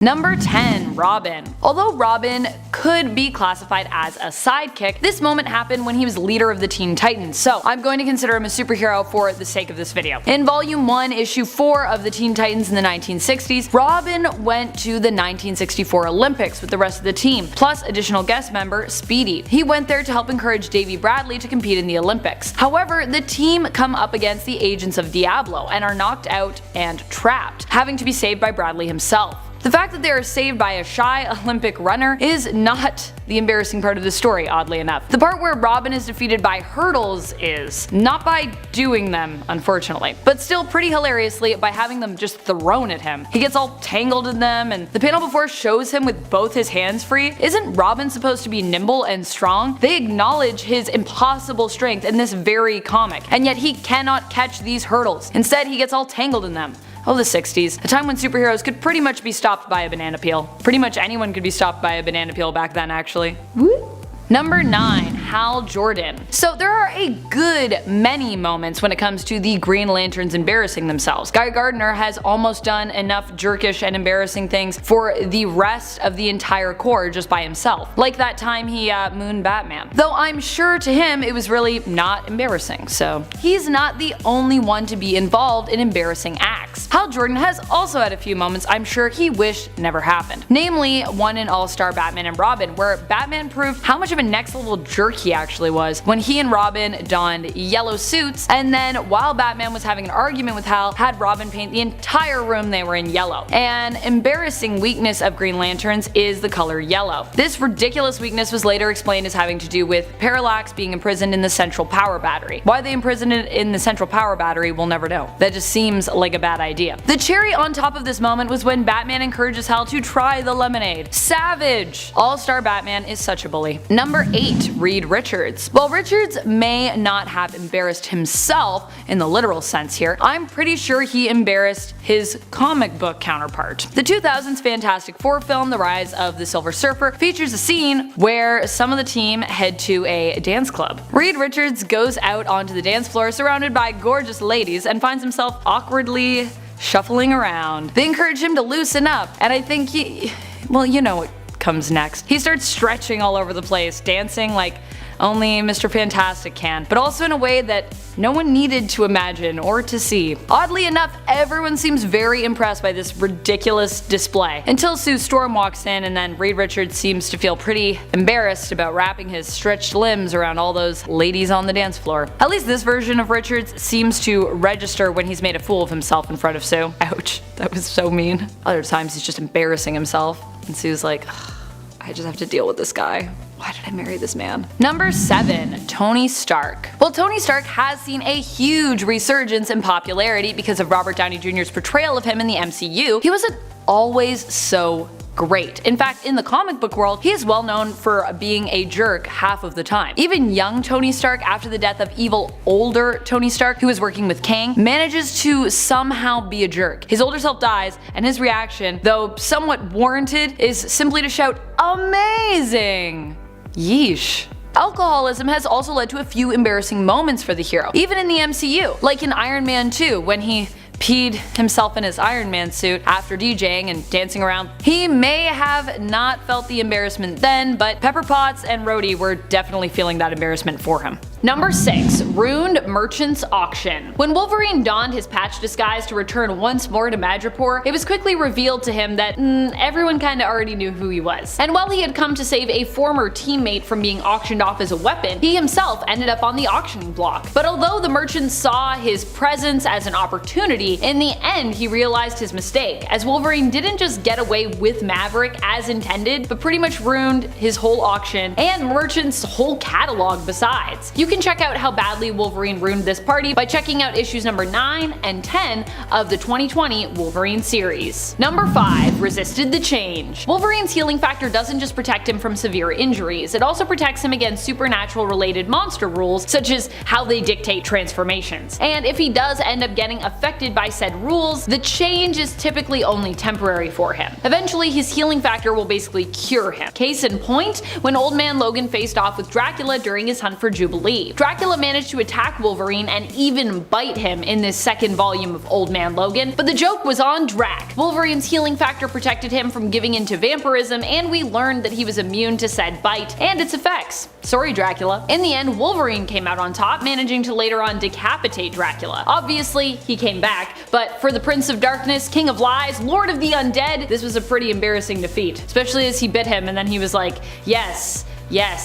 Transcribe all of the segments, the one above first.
Number 10. Robin. Although Robin could be classified as a sidekick, this moment happened when he was leader of the Teen Titans, so I'm going to consider him a superhero for the sake of this video. In Volume 1, Issue 4 of the Teen Titans in the 1960s, Robin went to the 1964 Olympics with the rest of the team, plus additional guest member Speedy. He went there to help encourage Davy Bradley to compete in the Olympics. However, the team come up against the agents of Diablo and are knocked out and trapped, having to be saved by Bradley himself. The fact that they are saved by a shy Olympic runner is not the embarrassing part of the story, oddly enough. The part where Robin is defeated by hurdles is, not by doing them, unfortunately, but still pretty hilariously by having them just thrown at him. He gets all tangled in them, and the panel before shows him with both his hands free. Isn't Robin supposed to be nimble and strong? They acknowledge his impossible strength in this very comic, and yet he cannot catch these hurdles. Instead, he gets all tangled in them. Oh, the 60s. A time when superheroes could pretty much be stopped by a banana peel. Pretty much anyone could be stopped by a banana peel back then, actually. Woo. Number 9. Hal Jordan. So there are a good many moments when it comes to the Green Lanterns embarrassing themselves. Guy Gardner has almost done enough jerkish and embarrassing things for the rest of the entire Corps just by himself. Like that time he mooned Batman. Though I'm sure to him it was really not embarrassing, so he's not the only one to be involved in embarrassing acts. Hal Jordan has also had a few moments I'm sure he wished never happened. Namely, one in All-Star Batman and Robin, where Batman proved how much of a next level jerk he actually was when he and Robin donned yellow suits, and then while Batman was having an argument with Hal, had Robin paint the entire room they were in yellow. An embarrassing weakness of Green Lanterns is the color yellow. This ridiculous weakness was later explained as having to do with Parallax being imprisoned in the Central Power Battery. Why they imprisoned it in the Central Power Battery, we'll never know. That just seems like a bad idea. The cherry on top of this moment was when Batman encourages Hal to try the lemonade. Savage! All-Star Batman is such a bully. Number 8. Reed Richards. While Richards may not have embarrassed himself in the literal sense here, I'm pretty sure he embarrassed his comic book counterpart. The 2000s Fantastic Four film The Rise of the Silver Surfer features a scene where some of the team head to a dance club. Reed Richards goes out onto the dance floor surrounded by gorgeous ladies and finds himself awkwardly shuffling around. They encourage him to loosen up, and I think well, you know what comes next. He starts stretching all over the place, dancing like only Mr. Fantastic can, but also in a way that no one needed to imagine or to see. Oddly enough, everyone seems very impressed by this ridiculous display, until Sue Storm walks in, and then Reed Richards seems to feel pretty embarrassed about wrapping his stretched limbs around all those ladies on the dance floor. At least this version of Richards seems to register when he's made a fool of himself in front of Sue. Ouch, that was so mean. Other times he's just embarrassing himself, and Sue's like, I just have to deal with this guy. Why did I marry this man? Number 7. Tony Stark. Well, Tony Stark has seen a huge resurgence in popularity because of Robert Downey Jr.'s portrayal of him in the MCU. He wasn't always so great. In fact, in the comic book world, he is well known for being a jerk half of the time. Even young Tony Stark, after the death of evil older Tony Stark, who is working with Kang, manages to somehow be a jerk. His older self dies, and his reaction, though somewhat warranted, is simply to shout, "Amazing!" Yeesh. Alcoholism has also led to a few embarrassing moments for the hero, even in the MCU, like in Iron Man 2 when he peed himself in his Iron Man suit after DJing and dancing around. He may have not felt the embarrassment then, but Pepper Potts and Rhodey were definitely feeling that embarrassment for him. Number 6. Ruined Merchant's Auction. When Wolverine donned his patch disguise to return once more to Madripoor, it was quickly revealed to him that everyone kinda already knew who he was. And while he had come to save a former teammate from being auctioned off as a weapon, he himself ended up on the auction block. But although the merchant saw his presence as an opportunity, in the end he realized his mistake, as Wolverine didn't just get away with Maverick as intended, but pretty much ruined his whole auction and Merchant's whole catalog besides. You can check out how badly Wolverine ruined this party by checking out issues number 9 and 10 of the 2020 Wolverine series. Number 5. Resisted the Change. Wolverine's healing factor doesn't just protect him from severe injuries, it also protects him against supernatural related monster rules, such as how they dictate transformations. And if he does end up getting affected by by said rules, the change is typically only temporary for him. Eventually, his healing factor will basically cure him. Case in point, when Old Man Logan faced off with Dracula during his hunt for Jubilee. Dracula managed to attack Wolverine and even bite him in this second volume of Old Man Logan, but the joke was on Drac. Wolverine's healing factor protected him from giving into vampirism, and we learned that he was immune to said bite and its effects. Sorry, Dracula. In the end, Wolverine came out on top, managing to later on decapitate Dracula. Obviously, he came back, but for the Prince of Darkness, King of Lies, Lord of the Undead, this was a pretty embarrassing defeat. Especially as he bit him and then he was like, yes,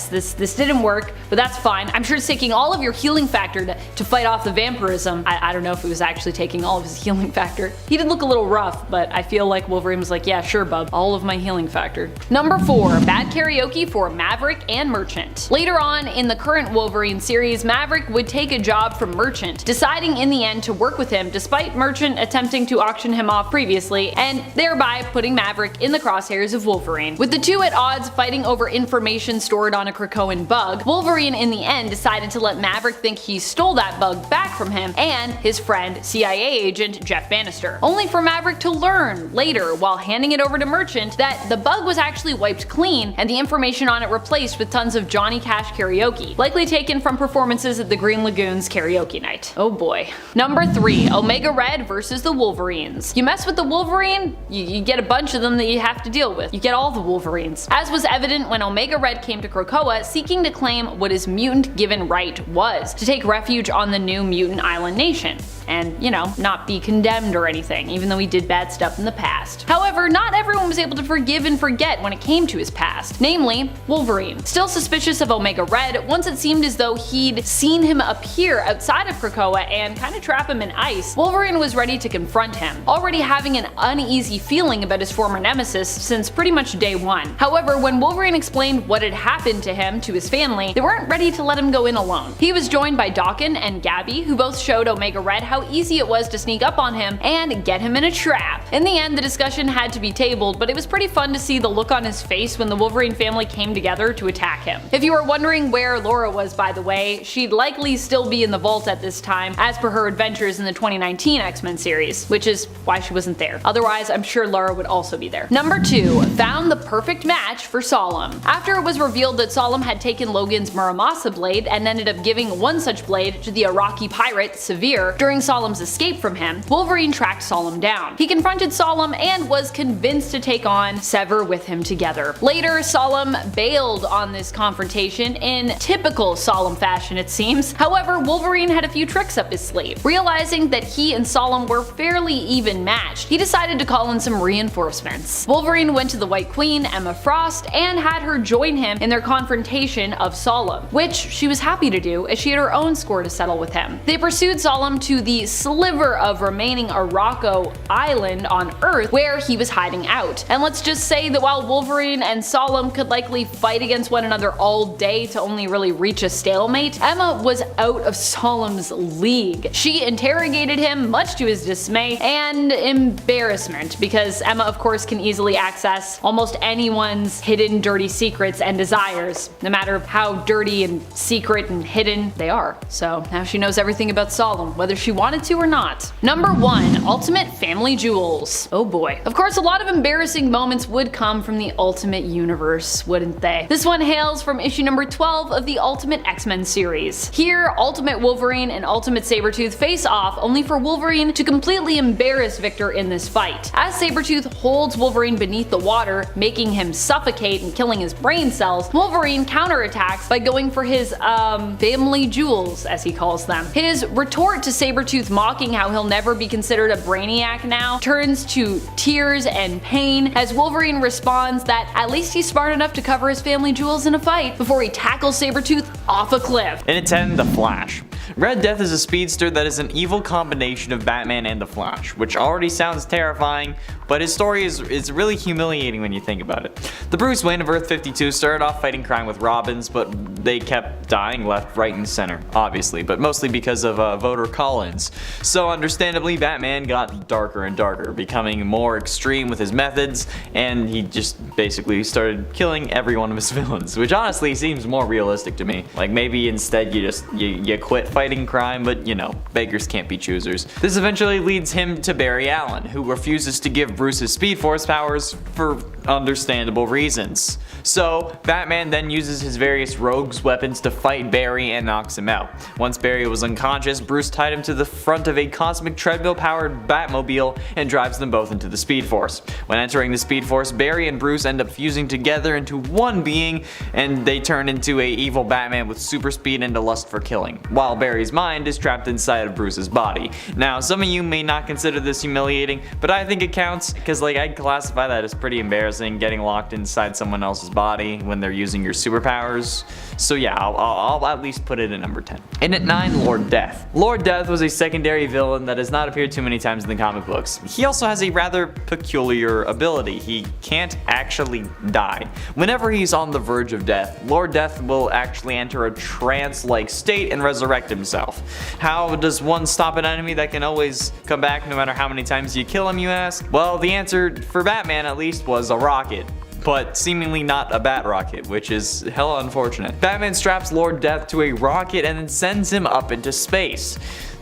this didn't work, but that's fine. I'm sure it's taking all of your healing factor to fight off the vampirism. I don't know if it was actually taking all of his healing factor. He did look a little rough, but I feel like Wolverine was like, yeah, sure, bub, all of my healing factor. Number 4, bad karaoke for Maverick and Merchant. Later on in the current Wolverine series, Maverick would take a job from Merchant, deciding in the end to work with him despite Merchant attempting to auction him off previously, and thereby putting Maverick in the crosshairs of Wolverine. With the two at odds fighting over information stored on a Krakoan bug, Wolverine in the end decided to let Maverick think he stole that bug back from him and his friend CIA agent Jeff Bannister, only for Maverick to learn later while handing it over to Merchant that the bug was actually wiped clean and the information on it replaced with tons of Johnny Cash karaoke, likely taken from performances at the Green Lagoon's karaoke night. Oh boy. Number 3, Omega Red versus the Wolverines. You mess with the Wolverine, you get a bunch of them that you have to deal with. You get all the Wolverines. As was evident when Omega Red came to Krakoa seeking to claim what his mutant given right was, to take refuge on the new mutant island nation. And, you know, not be condemned or anything, even though he did bad stuff in the past. However, not everyone was able to forgive and forget when it came to his past, namely Wolverine. Still suspicious of Omega Red, once it seemed as though he'd seen him appear outside of Krakoa and kind of trap him in ice, Wolverine was ready to confront him, already having an uneasy feeling about his former nemesis since pretty much day one. However, when Wolverine explained what had happened to him, to his family, they weren't ready to let him go in alone. He was joined by Daken and Gabby, who both showed Omega Red how easy it was to sneak up on him and get him in a trap. In the end, the discussion had to be tabled, but it was pretty fun to see the look on his face when the Wolverine family came together to attack him. If you were wondering where Laura was, by the way, she'd likely still be in the vault at this time, as per her adventures in the 2019 X-Men series, which is why she wasn't there. Otherwise, I'm sure Laura would also be there. Number 2, found the perfect match for Solem. After it was revealed that Solem had taken Logan's Muramasa blade and ended up giving one such blade to the Iraqi pirate, Severe, during Solem's escape from him, Wolverine tracked Solem down. He confronted Solem and was convinced to take on Sever with him together. Later, Solem bailed on this confrontation in typical Solem fashion, it seems. However, Wolverine had a few tricks up his sleeve. Realizing that he and Solem were fairly even matched, he decided to call in some reinforcements. Wolverine went to the White Queen, Emma Frost, and had her join him in their confrontation of Solem, which she was happy to do as she had her own score to settle with him. They pursued Solem to the sliver of remaining Araco Island on Earth where he was hiding out. And let's just say that while Wolverine and Solem could likely fight against one another all day to only really reach a stalemate, Emma was out of Solem's league. She interrogated him, much to his dismay and embarrassment, because Emma of course can easily access almost anyone's hidden dirty secrets and desires, no matter how dirty and secret and hidden they are. So now she knows everything about Solem, whether she wanted to or not. Number 1, Ultimate Family Jewels. Oh boy. Of course, a lot of embarrassing moments would come from the Ultimate Universe, wouldn't they? This one hails from issue number 12 of the Ultimate X-Men series. Here, Ultimate Wolverine and Ultimate Saber-tooth face off, only for Wolverine to completely embarrass Victor in this fight. As Saber-tooth holds Wolverine beneath the water, making him suffocate and killing his brain cells, Wolverine counterattacks by going for his, family jewels, as he calls them. His retort to Saber-tooth mocking how he'll never be considered a brainiac now turns to tears and pain as Wolverine responds that at least he's smart enough to cover his family jewels in a fight before he tackles Saber-tooth off a cliff. In at 10, The Flash. Red Death is a speedster that is an evil combination of Batman and the Flash, which already sounds terrifying, but his story is really humiliating when you think about it. The Bruce Wayne of Earth 52 started off fighting crime with Robins, but they kept dying left, right, and center, obviously, but mostly because of voter call-ins. So understandably, Batman got darker and darker, becoming more extreme with his methods, and he just basically started killing every one of his villains, which honestly seems more realistic to me. Like maybe instead you quit fighting crime, but you know, beggars can't be choosers. This eventually leads him to Barry Allen, who refuses to give Bruce his Speed Force powers for understandable reasons. So Batman then uses his various rogues weapons to fight Barry and knocks him out. Once Barry was unconscious, Bruce tied him to the front of a cosmic treadmill powered Batmobile and drives them both into the Speed Force. When entering the Speed Force, Barry and Bruce end up fusing together into one being, and they turn into a evil Batman with super speed and a lust for killing, while Barry's mind is trapped inside of Bruce's body. Now, some of you may not consider this humiliating, but I think it counts, because like I'd classify that as pretty embarrassing, getting locked inside someone else's body when they're using your superpowers. So yeah, I'll at least put it at number 10. And at 9, Lord Death. Lord Death was a secondary villain that has not appeared too many times in the comic books. He also has a rather peculiar ability. He can't actually die. Whenever he's on the verge of death, Lord Death will actually enter a trance-like state and resurrect himself. How does one stop an enemy that can always come back no matter how many times you kill him, you ask? Well, the answer, for Batman at least, was a rocket. But seemingly not a bat rocket, which is hella unfortunate. Batman straps Lord Death to a rocket and then sends him up into space.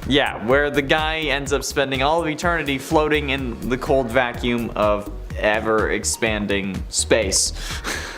Yeah, where the guy ends up spending all of eternity floating in the cold vacuum of ever-expanding space.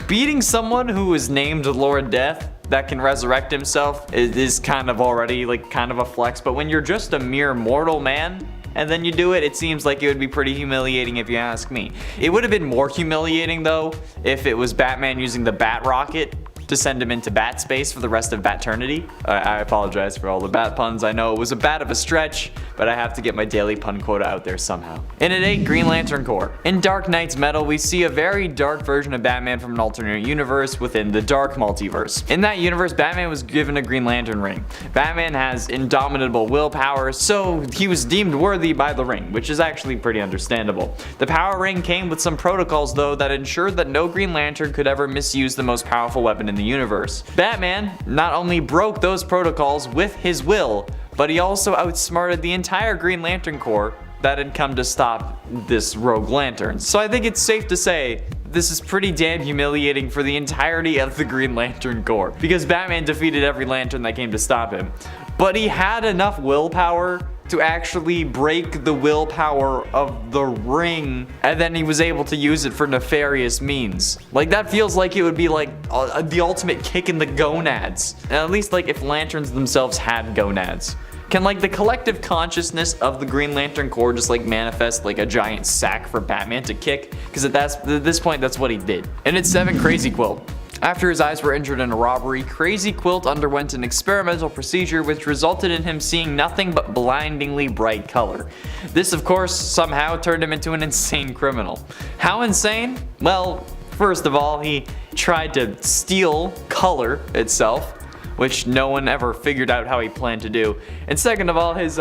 Beating someone who is named Lord Death that can resurrect himself is kind of already like kind of a flex, but when you're just a mere mortal man and then you do it, it seems like it would be pretty humiliating if you ask me. It would have been more humiliating though if it was Batman using the bat rocket to send him into bat space for the rest of Baternity. I apologize for all the bat puns. I know it was a bit of a stretch, but I have to get my daily pun quota out there somehow. And at 8, Green Lantern Corps. In Dark Knight's Metal, we see a very dark version of Batman from an alternate universe within the Dark Multiverse. In that universe, Batman was given a Green Lantern ring. Batman has indomitable willpower, so he was deemed worthy by the ring, which is actually pretty understandable. The power ring came with some protocols though that ensured that no Green Lantern could ever misuse the most powerful weapon in the universe. Batman not only broke those protocols with his will, but he also outsmarted the entire Green Lantern Corps that had come to stop this rogue lantern. So I think it's safe to say this is pretty damn humiliating for the entirety of the Green Lantern Corps, because Batman defeated every lantern that came to stop him. But he had enough willpower to actually break the willpower of the ring, and then he was able to use it for nefarious means. Like, that feels like it would be like the ultimate kick in the gonads. And at least like if lanterns themselves had gonads. Can like the collective consciousness of the Green Lantern Corps just like manifest like a giant sack for Batman to kick? Because at this point that's what he did. And it's 7, Crazy Quilt. After his eyes were injured in a robbery, Crazy Quilt underwent an experimental procedure which resulted in him seeing nothing but blindingly bright color. This of course somehow turned him into an insane criminal. How insane? Well, first of all, he tried to steal color itself, which no one ever figured out how he planned to do. And second of all, his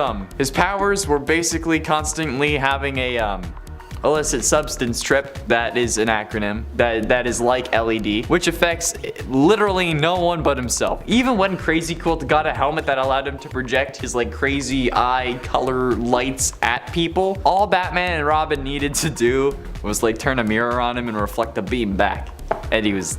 powers were basically constantly having a illicit substance trip, that is an acronym, that is like LED, which affects literally no one but himself. Even when Crazy Quilt got a helmet that allowed him to project his like crazy eye color lights at people, all Batman and Robin needed to do was like turn a mirror on him and reflect the beam back, and he was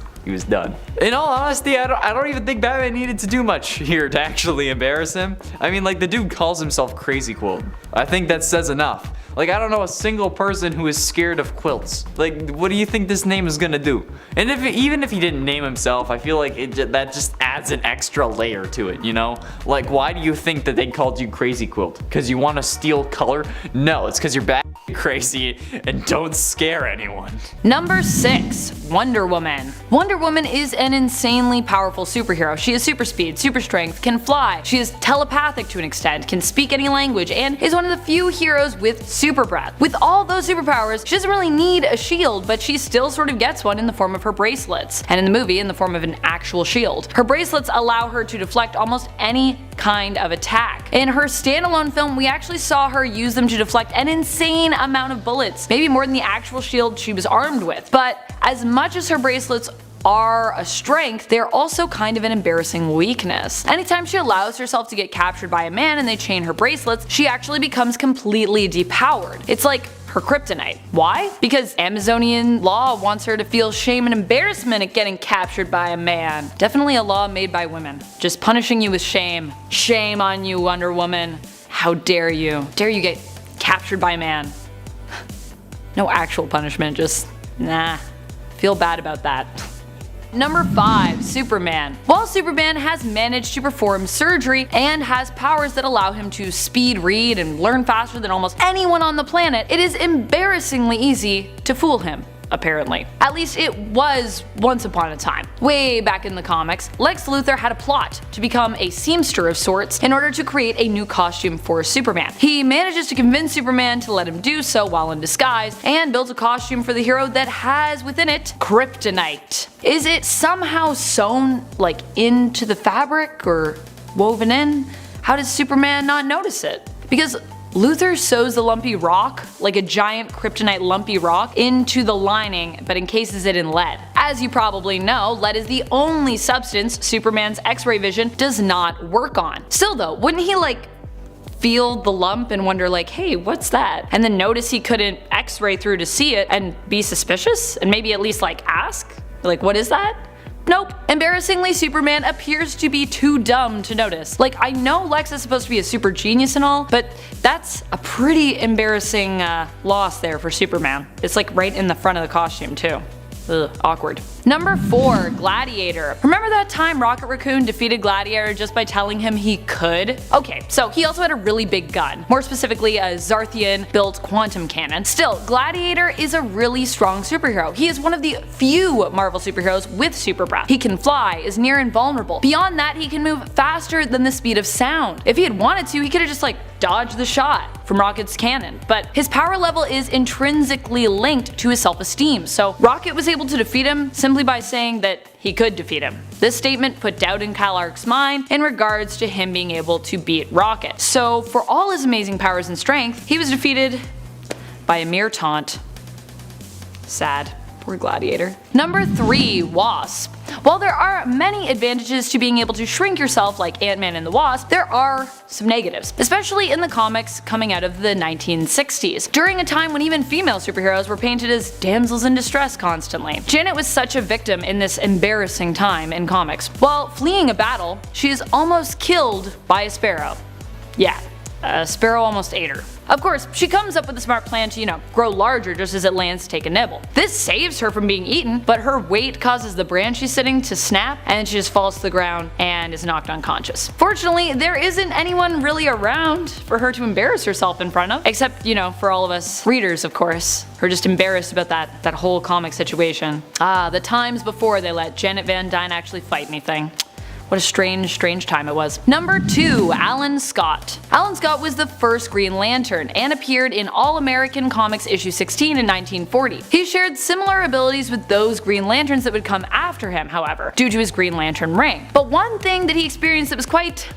done. In all honesty, I don't even think Batman needed to do much here to actually embarrass him. I mean, like, the dude calls himself Crazy Quilt. I think that says enough. Like, I don't know a single person who is scared of quilts. Like, what do you think this name is gonna do? And even if he didn't name himself, I feel like that just adds an extra layer to it, you know? Like, why do you think that they called you Crazy Quilt? Because you want to steal color? No, it's because you're crazy and don't scare anyone. Number 6, Wonder Woman. Wonder Woman is an insanely powerful superhero. She has super speed, super strength, can fly, she is telepathic to an extent, can speak any language, and is one of the few heroes with super breath. With all those superpowers, she doesn't really need a shield, but she still sort of gets one in the form of her bracelets, and in the movie in the form of an actual shield. Her bracelets allow her to deflect almost any kind of attack. In her standalone film, we actually saw her use them to deflect an insane amount of bullets, maybe more than the actual shield she was armed with. But as much as her bracelets are a strength, they're also kind of an embarrassing weakness. Anytime she allows herself to get captured by a man and they chain her bracelets, she actually becomes completely depowered. It's like her kryptonite. Why? Because Amazonian law wants her to feel shame and embarrassment at getting captured by a man. Definitely a law made by women. Just punishing you with shame. Shame on you, Wonder Woman. How dare you? Dare you get captured by a man? No actual punishment, just nah. Feel bad about that. Number 5. Superman. While Superman has managed to perform surgery and has powers that allow him to speed read and learn faster than almost anyone on the planet, it is embarrassingly easy to fool him. Apparently. At least it was once upon a time. Way back in the comics, Lex Luthor had a plot to become a seamster of sorts in order to create a new costume for Superman. He manages to convince Superman to let him do so while in disguise, and builds a costume for the hero that has within it kryptonite. Is it somehow sewn like into the fabric or woven in? How does Superman not notice it? Because Luthor sews the lumpy rock, like a giant kryptonite lumpy rock, into the lining but encases it in lead. As you probably know, lead is the only substance Superman's X-ray vision does not work on. Still though, wouldn't he feel the lump and wonder hey, what's that? And then notice he couldn't X-ray through to see it and be suspicious? And maybe at least ask? What is that? Nope. Embarrassingly, Superman appears to be too dumb to notice. I know Lex is supposed to be a super genius and all, but that's a pretty embarrassing loss there for Superman. It's right in the front of the costume too. Ugh, awkward. Number 4. Gladiator. Remember that time Rocket Raccoon defeated Gladiator just by telling him he could? Okay, so he also had a really big gun, more specifically a Zarthian-built quantum cannon. Still, Gladiator is a really strong superhero. He is one of the few Marvel superheroes with super breath. He can fly, is near invulnerable. Beyond that, he can move faster than the speed of sound. If he had wanted to, he could have just dodged the shot from Rocket's cannon, but his power level is intrinsically linked to his self-esteem, so Rocket was able to defeat him simply by saying that he could defeat him. This statement put doubt in Kal Ark's mind in regards to him being able to beat Rocket. So for all his amazing powers and strength, he was defeated by a mere taunt. Sad. Poor Gladiator. Number 3. Wasp. While there are many advantages to being able to shrink yourself like Ant-Man and the Wasp, there are some negatives, especially in the comics coming out of the 1960s, during a time when even female superheroes were painted as damsels in distress constantly. Janet was such a victim in this embarrassing time in comics. While fleeing a battle, she is almost killed by a sparrow. Yeah, a sparrow almost ate her. Of course, she comes up with a smart plan to, grow larger just as it lands to take a nibble. This saves her from being eaten, but her weight causes the branch she's sitting to snap, and she just falls to the ground and is knocked unconscious. Fortunately, there isn't anyone really around for her to embarrass herself in front of, except, for all of us readers, of course. We're just embarrassed about that whole comic situation. Ah, the times before they let Janet Van Dyne actually fight anything. What a strange time it was. Number 2. Alan Scott. Alan Scott was the first Green Lantern and appeared in All-American Comics issue 16 in 1940. He shared similar abilities with those Green Lanterns that would come after him, however, due to his Green Lantern ring. But one thing that he experienced that was quite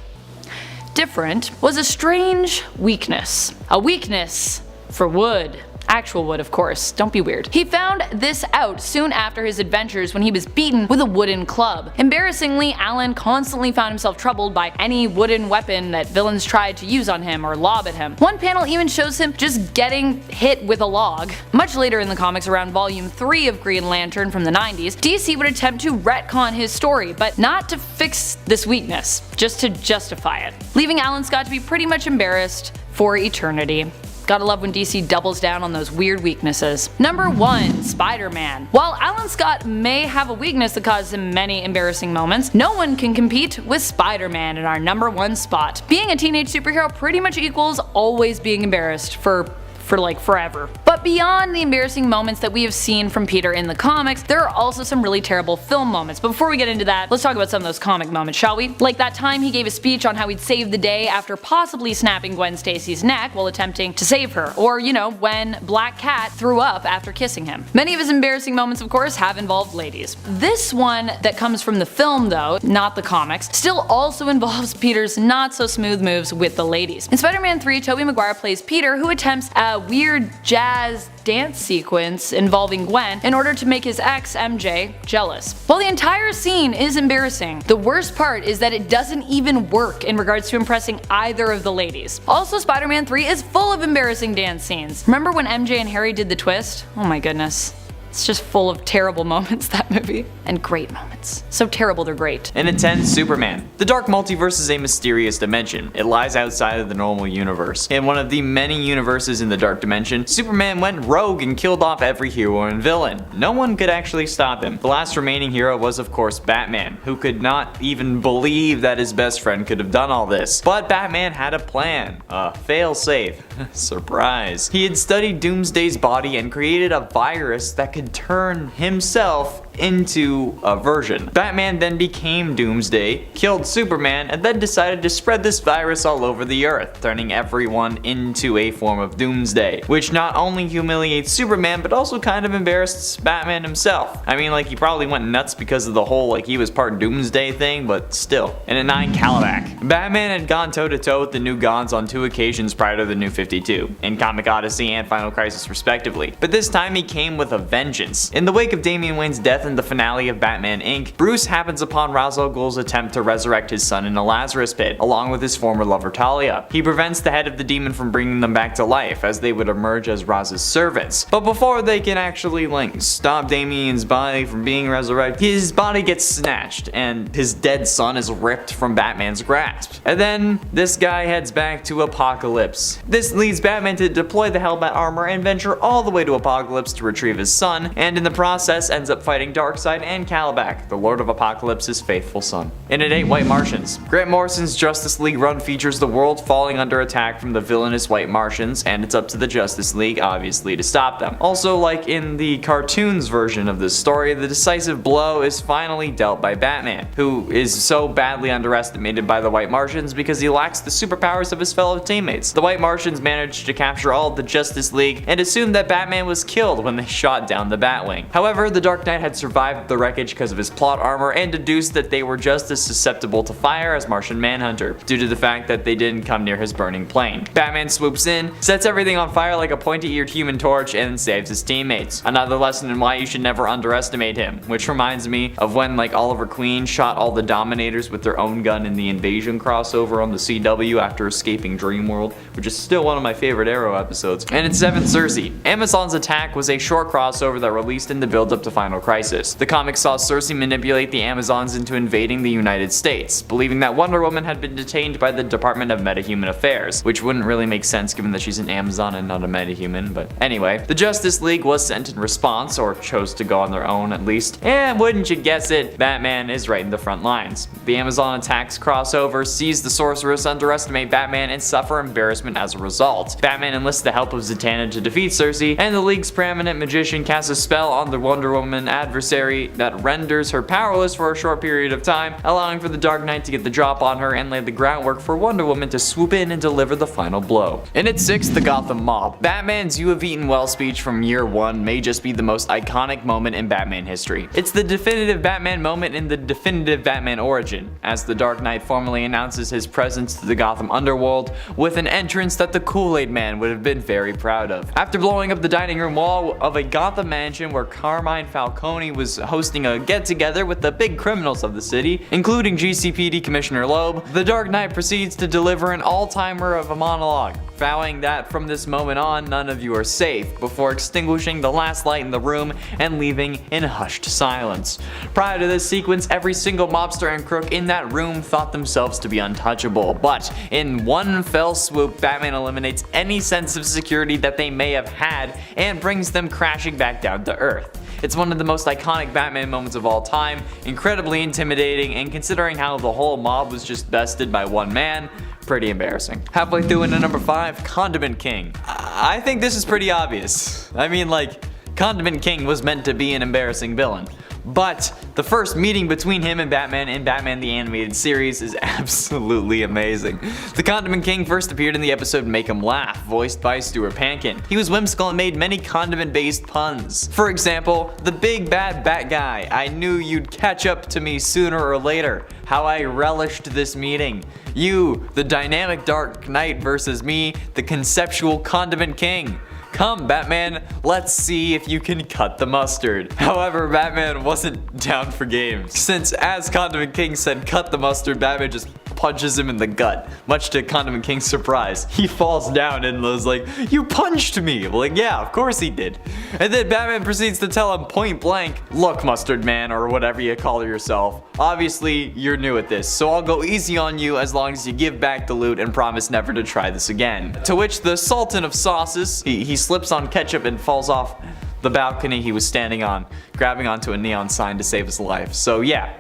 different was a strange weakness. A weakness for wood. Actual wood, of course, don't be weird. He found this out soon after his adventures when he was beaten with a wooden club. Embarrassingly, Alan constantly found himself troubled by any wooden weapon that villains tried to use on him or lob at him. One panel even shows him just getting hit with a log. Much later in the comics, around volume 3 of Green Lantern from the 90s, DC would attempt to retcon his story, but not to fix this weakness, just to justify it, leaving Alan Scott to be pretty much embarrassed for eternity. Gotta love when DC doubles down on those weird weaknesses. Number 1. Spider-Man. While Alan Scott may have a weakness that causes him many embarrassing moments, no one can compete with Spider-Man in our number 1 spot. Being a teenage superhero pretty much equals always being embarrassed for forever. But beyond the embarrassing moments that we have seen from Peter in the comics, there are also some really terrible film moments. But before we get into that, let's talk about some of those comic moments, shall we? Like that time he gave a speech on how he'd saved the day after possibly snapping Gwen Stacy's neck while attempting to save her. Or, when Black Cat threw up after kissing him. Many of his embarrassing moments, of course, have involved ladies. This one that comes from the film though, not the comics, still also involves Peter's not so smooth moves with the ladies. In Spider-Man 3, Tobey Maguire plays Peter, who attempts a weird jazz as dance sequence involving Gwen in order to make his ex, MJ, jealous. While the entire scene is embarrassing, the worst part is that it doesn't even work in regards to impressing either of the ladies. Also, Spider-Man 3 is full of embarrassing dance scenes. Remember when MJ and Harry did the twist? Oh my goodness. It's just full of terrible moments, that movie. And great moments. So terrible they're great. In at 10, Superman. The Dark Multiverse is a mysterious dimension. It lies outside of the normal universe. In one of the many universes in the Dark Dimension, Superman went rogue and killed off every hero and villain. No one could actually stop him. The last remaining hero was of course Batman, who could not even believe that his best friend could have done all this. But Batman had a plan. Fail-safe. Surprise. He had studied Doomsday's body and created a virus that could turn himself into a version. Batman then became Doomsday, killed Superman, and then decided to spread this virus all over the earth, turning everyone into a form of Doomsday, which not only humiliates Superman but also kind of embarrassed Batman himself. I mean, like, he probably went nuts because of the whole like he was part Doomsday thing, but still. And at 9, Calabac. Batman had gone toe-to-toe with the New Gods on 2 occasions prior to the New 52, in Comic Odyssey and Final Crisis respectively, but this time he came with a vengeance. In the wake of Damian Wayne's death in the finale of Batman Inc., Bruce happens upon Ra's al Ghul's attempt to resurrect his son in a Lazarus pit, along with his former lover Talia. He prevents the head of the demon from bringing them back to life, as they would emerge as Raz's servants. But before they can actually stop Damian's body from being resurrected, his body gets snatched, and his dead son is ripped from Batman's grasp. And then this guy heads back to Apokolips. This leads Batman to deploy the Hellbat armor and venture all the way to Apokolips to retrieve his son, and in the process ends up fighting Darkseid and Calabac, the Lord of Apokolips's faithful son. And at 8, White Martians. Grant Morrison's Justice League run features the world falling under attack from the villainous White Martians, and it's up to the Justice League, obviously, to stop them. Also, like in the cartoons version of this story, the decisive blow is finally dealt by Batman, who is so badly underestimated by the White Martians because he lacks the superpowers of his fellow teammates. The White Martians managed to capture all of the Justice League and assumed that Batman was killed when they shot down the Batwing. However, the Dark Knight had survived the wreckage because of his plot armor and deduced that they were just as susceptible to fire as Martian Manhunter, due to the fact that they didn't come near his burning plane. Batman swoops in, sets everything on fire like a pointy-eared Human Torch, and saves his teammates. Another lesson in why you should never underestimate him, which reminds me of when like Oliver Queen shot all the Dominators with their own gun in the Invasion crossover on the CW after escaping Dreamworld, which is still one of my favorite Arrow episodes. And in 7th, Circe. Amazon's Attack was a short crossover that released in the build-up to Final Crisis. The comic saw Circe manipulate the Amazons into invading the United States, believing that Wonder Woman had been detained by the Department of Metahuman Affairs, which wouldn't really make sense given that she's an Amazon and not a metahuman, but anyway. The Justice League was sent in response, or chose to go on their own at least, and wouldn't you guess it, Batman is right in the front lines. The Amazon Attacks crossover sees the Sorceress underestimate Batman and suffer embarrassment as a result. Batman enlists the help of Zatanna to defeat Circe, and the League's preeminent magician casts a spell on the Wonder Woman adversary that renders her powerless for a short period of time, allowing for the Dark Knight to get the drop on her and lay the groundwork for Wonder Woman to swoop in and deliver the final blow. And at 6, the Gotham Mob. Batman's "You have eaten well" speech from year 1 may just be the most iconic moment in Batman history. It's the definitive Batman moment in the definitive Batman origin, as the Dark Knight formally announces his presence to the Gotham underworld with an entrance that the Kool-Aid Man would have been very proud of. After blowing up the dining room wall of a Gotham mansion where Carmine Falcone was hosting a get-together with the big criminals of the city, including GCPD Commissioner Loeb, the Dark Knight proceeds to deliver an all-timer of a monologue, vowing that from this moment on, none of you are safe, before extinguishing the last light in the room and leaving in hushed silence. Prior to this sequence, every single mobster and crook in that room thought themselves to be untouchable, but in one fell swoop, Batman eliminates any sense of security that they may have had and brings them crashing back down to Earth. It's one of the most iconic Batman moments of all time, incredibly intimidating, and considering how the whole mob was just bested by one man, pretty embarrassing. Halfway through into number 5, Condiment King. I think this is pretty obvious. I mean, like, Condiment King was meant to be an embarrassing villain. But the first meeting between him and Batman in Batman the Animated Series is absolutely amazing. The Condiment King first appeared in the episode Make 'Em Laugh, voiced by Stuart Pankin. He was whimsical and made many condiment-based puns. For example, the big bad bat guy, I knew you'd catch up to me sooner or later. How I relished this meeting. You, the dynamic Dark Knight versus me, the conceptual Condiment King. "Come, Batman, let's see if you can cut the mustard." However, Batman wasn't down for games, since as Condiment King said cut the mustard, Batman just punches him in the gut, much to Condiment King's surprise. He falls down and was like, "You punched me!" Like, yeah, of course he did. And then Batman proceeds to tell him point blank, "Look, Mustard Man," or whatever you call yourself, "obviously you're new at this, so I'll go easy on you as long as you give back the loot and promise never to try this again." To which the Sultan of Sauces, he slips on ketchup and falls off the balcony he was standing on, grabbing onto a neon sign to save his life. So yeah,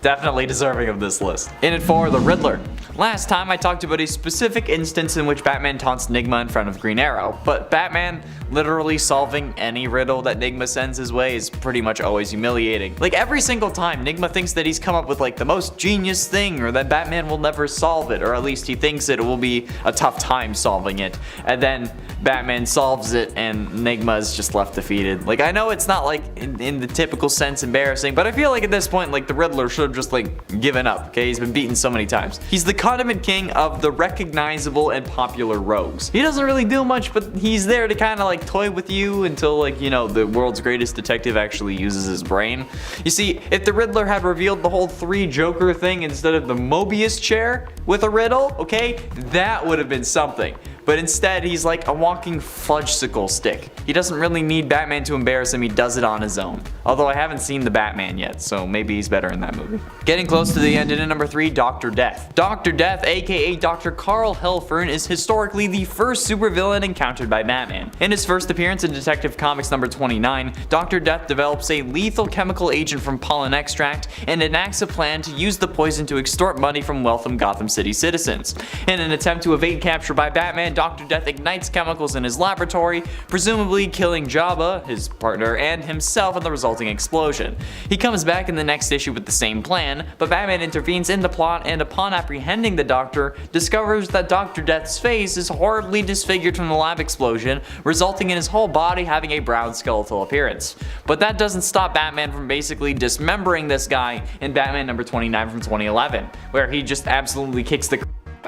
definitely deserving of this list. In it for the Riddler. Last time I talked about a specific instance in which Batman taunts Nigma in front of Green Arrow, but Batman literally solving any riddle that Nigma sends his way is pretty much always humiliating. Like every single time, Nigma thinks that he's come up with like the most genius thing, or that Batman will never solve it, or at least he thinks it will be a tough time solving it, and then Batman solves it and Nigma is just left defeated. Like I know it's not like in the typical sense embarrassing, but I feel like at this point like the Riddler should have just like given up, okay? He's been beaten so many times. He's the Condiment King of the recognizable and popular rogues. He doesn't really do much, but he's there to kind of like toy with you until like, you know, the world's greatest detective actually uses his brain. You see, if the Riddler had revealed the whole 3 Joker thing instead of the Mobius chair with a riddle, okay, that would have been something. But instead, he's like a walking fudgesicle stick. He doesn't really need Batman to embarrass him, he does it on his own. Although I haven't seen the Batman yet, so maybe he's better in that movie. Getting close to the end, in at number 3, Dr. Death. Dr. Death, aka Dr. Carl Hellfern, is historically the first supervillain encountered by Batman. In his first appearance in Detective Comics number 29, Dr. Death develops a lethal chemical agent from pollen extract and enacts a plan to use the poison to extort money from wealthy Gotham City citizens. In an attempt to evade capture by Batman, Dr. Death ignites chemicals in his laboratory, presumably killing Jabba, his partner, and himself in the resulting explosion. He comes back in the next issue with the same plan, but Batman intervenes in the plot and upon apprehending the Doctor, discovers that Dr. Death's face is horribly disfigured from the lab explosion, resulting in his whole body having a brown skeletal appearance. But that doesn't stop Batman from basically dismembering this guy in Batman number 29 from 2011, where he just absolutely kicks the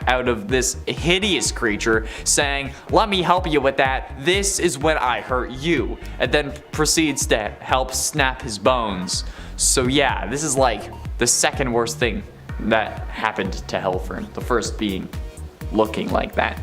out of this hideous creature, saying, "Let me help you with that, this is when I hurt you," and then proceeds to help snap his bones. So yeah, this is like the second worst thing that happened to Hellfern, the first being looking like that.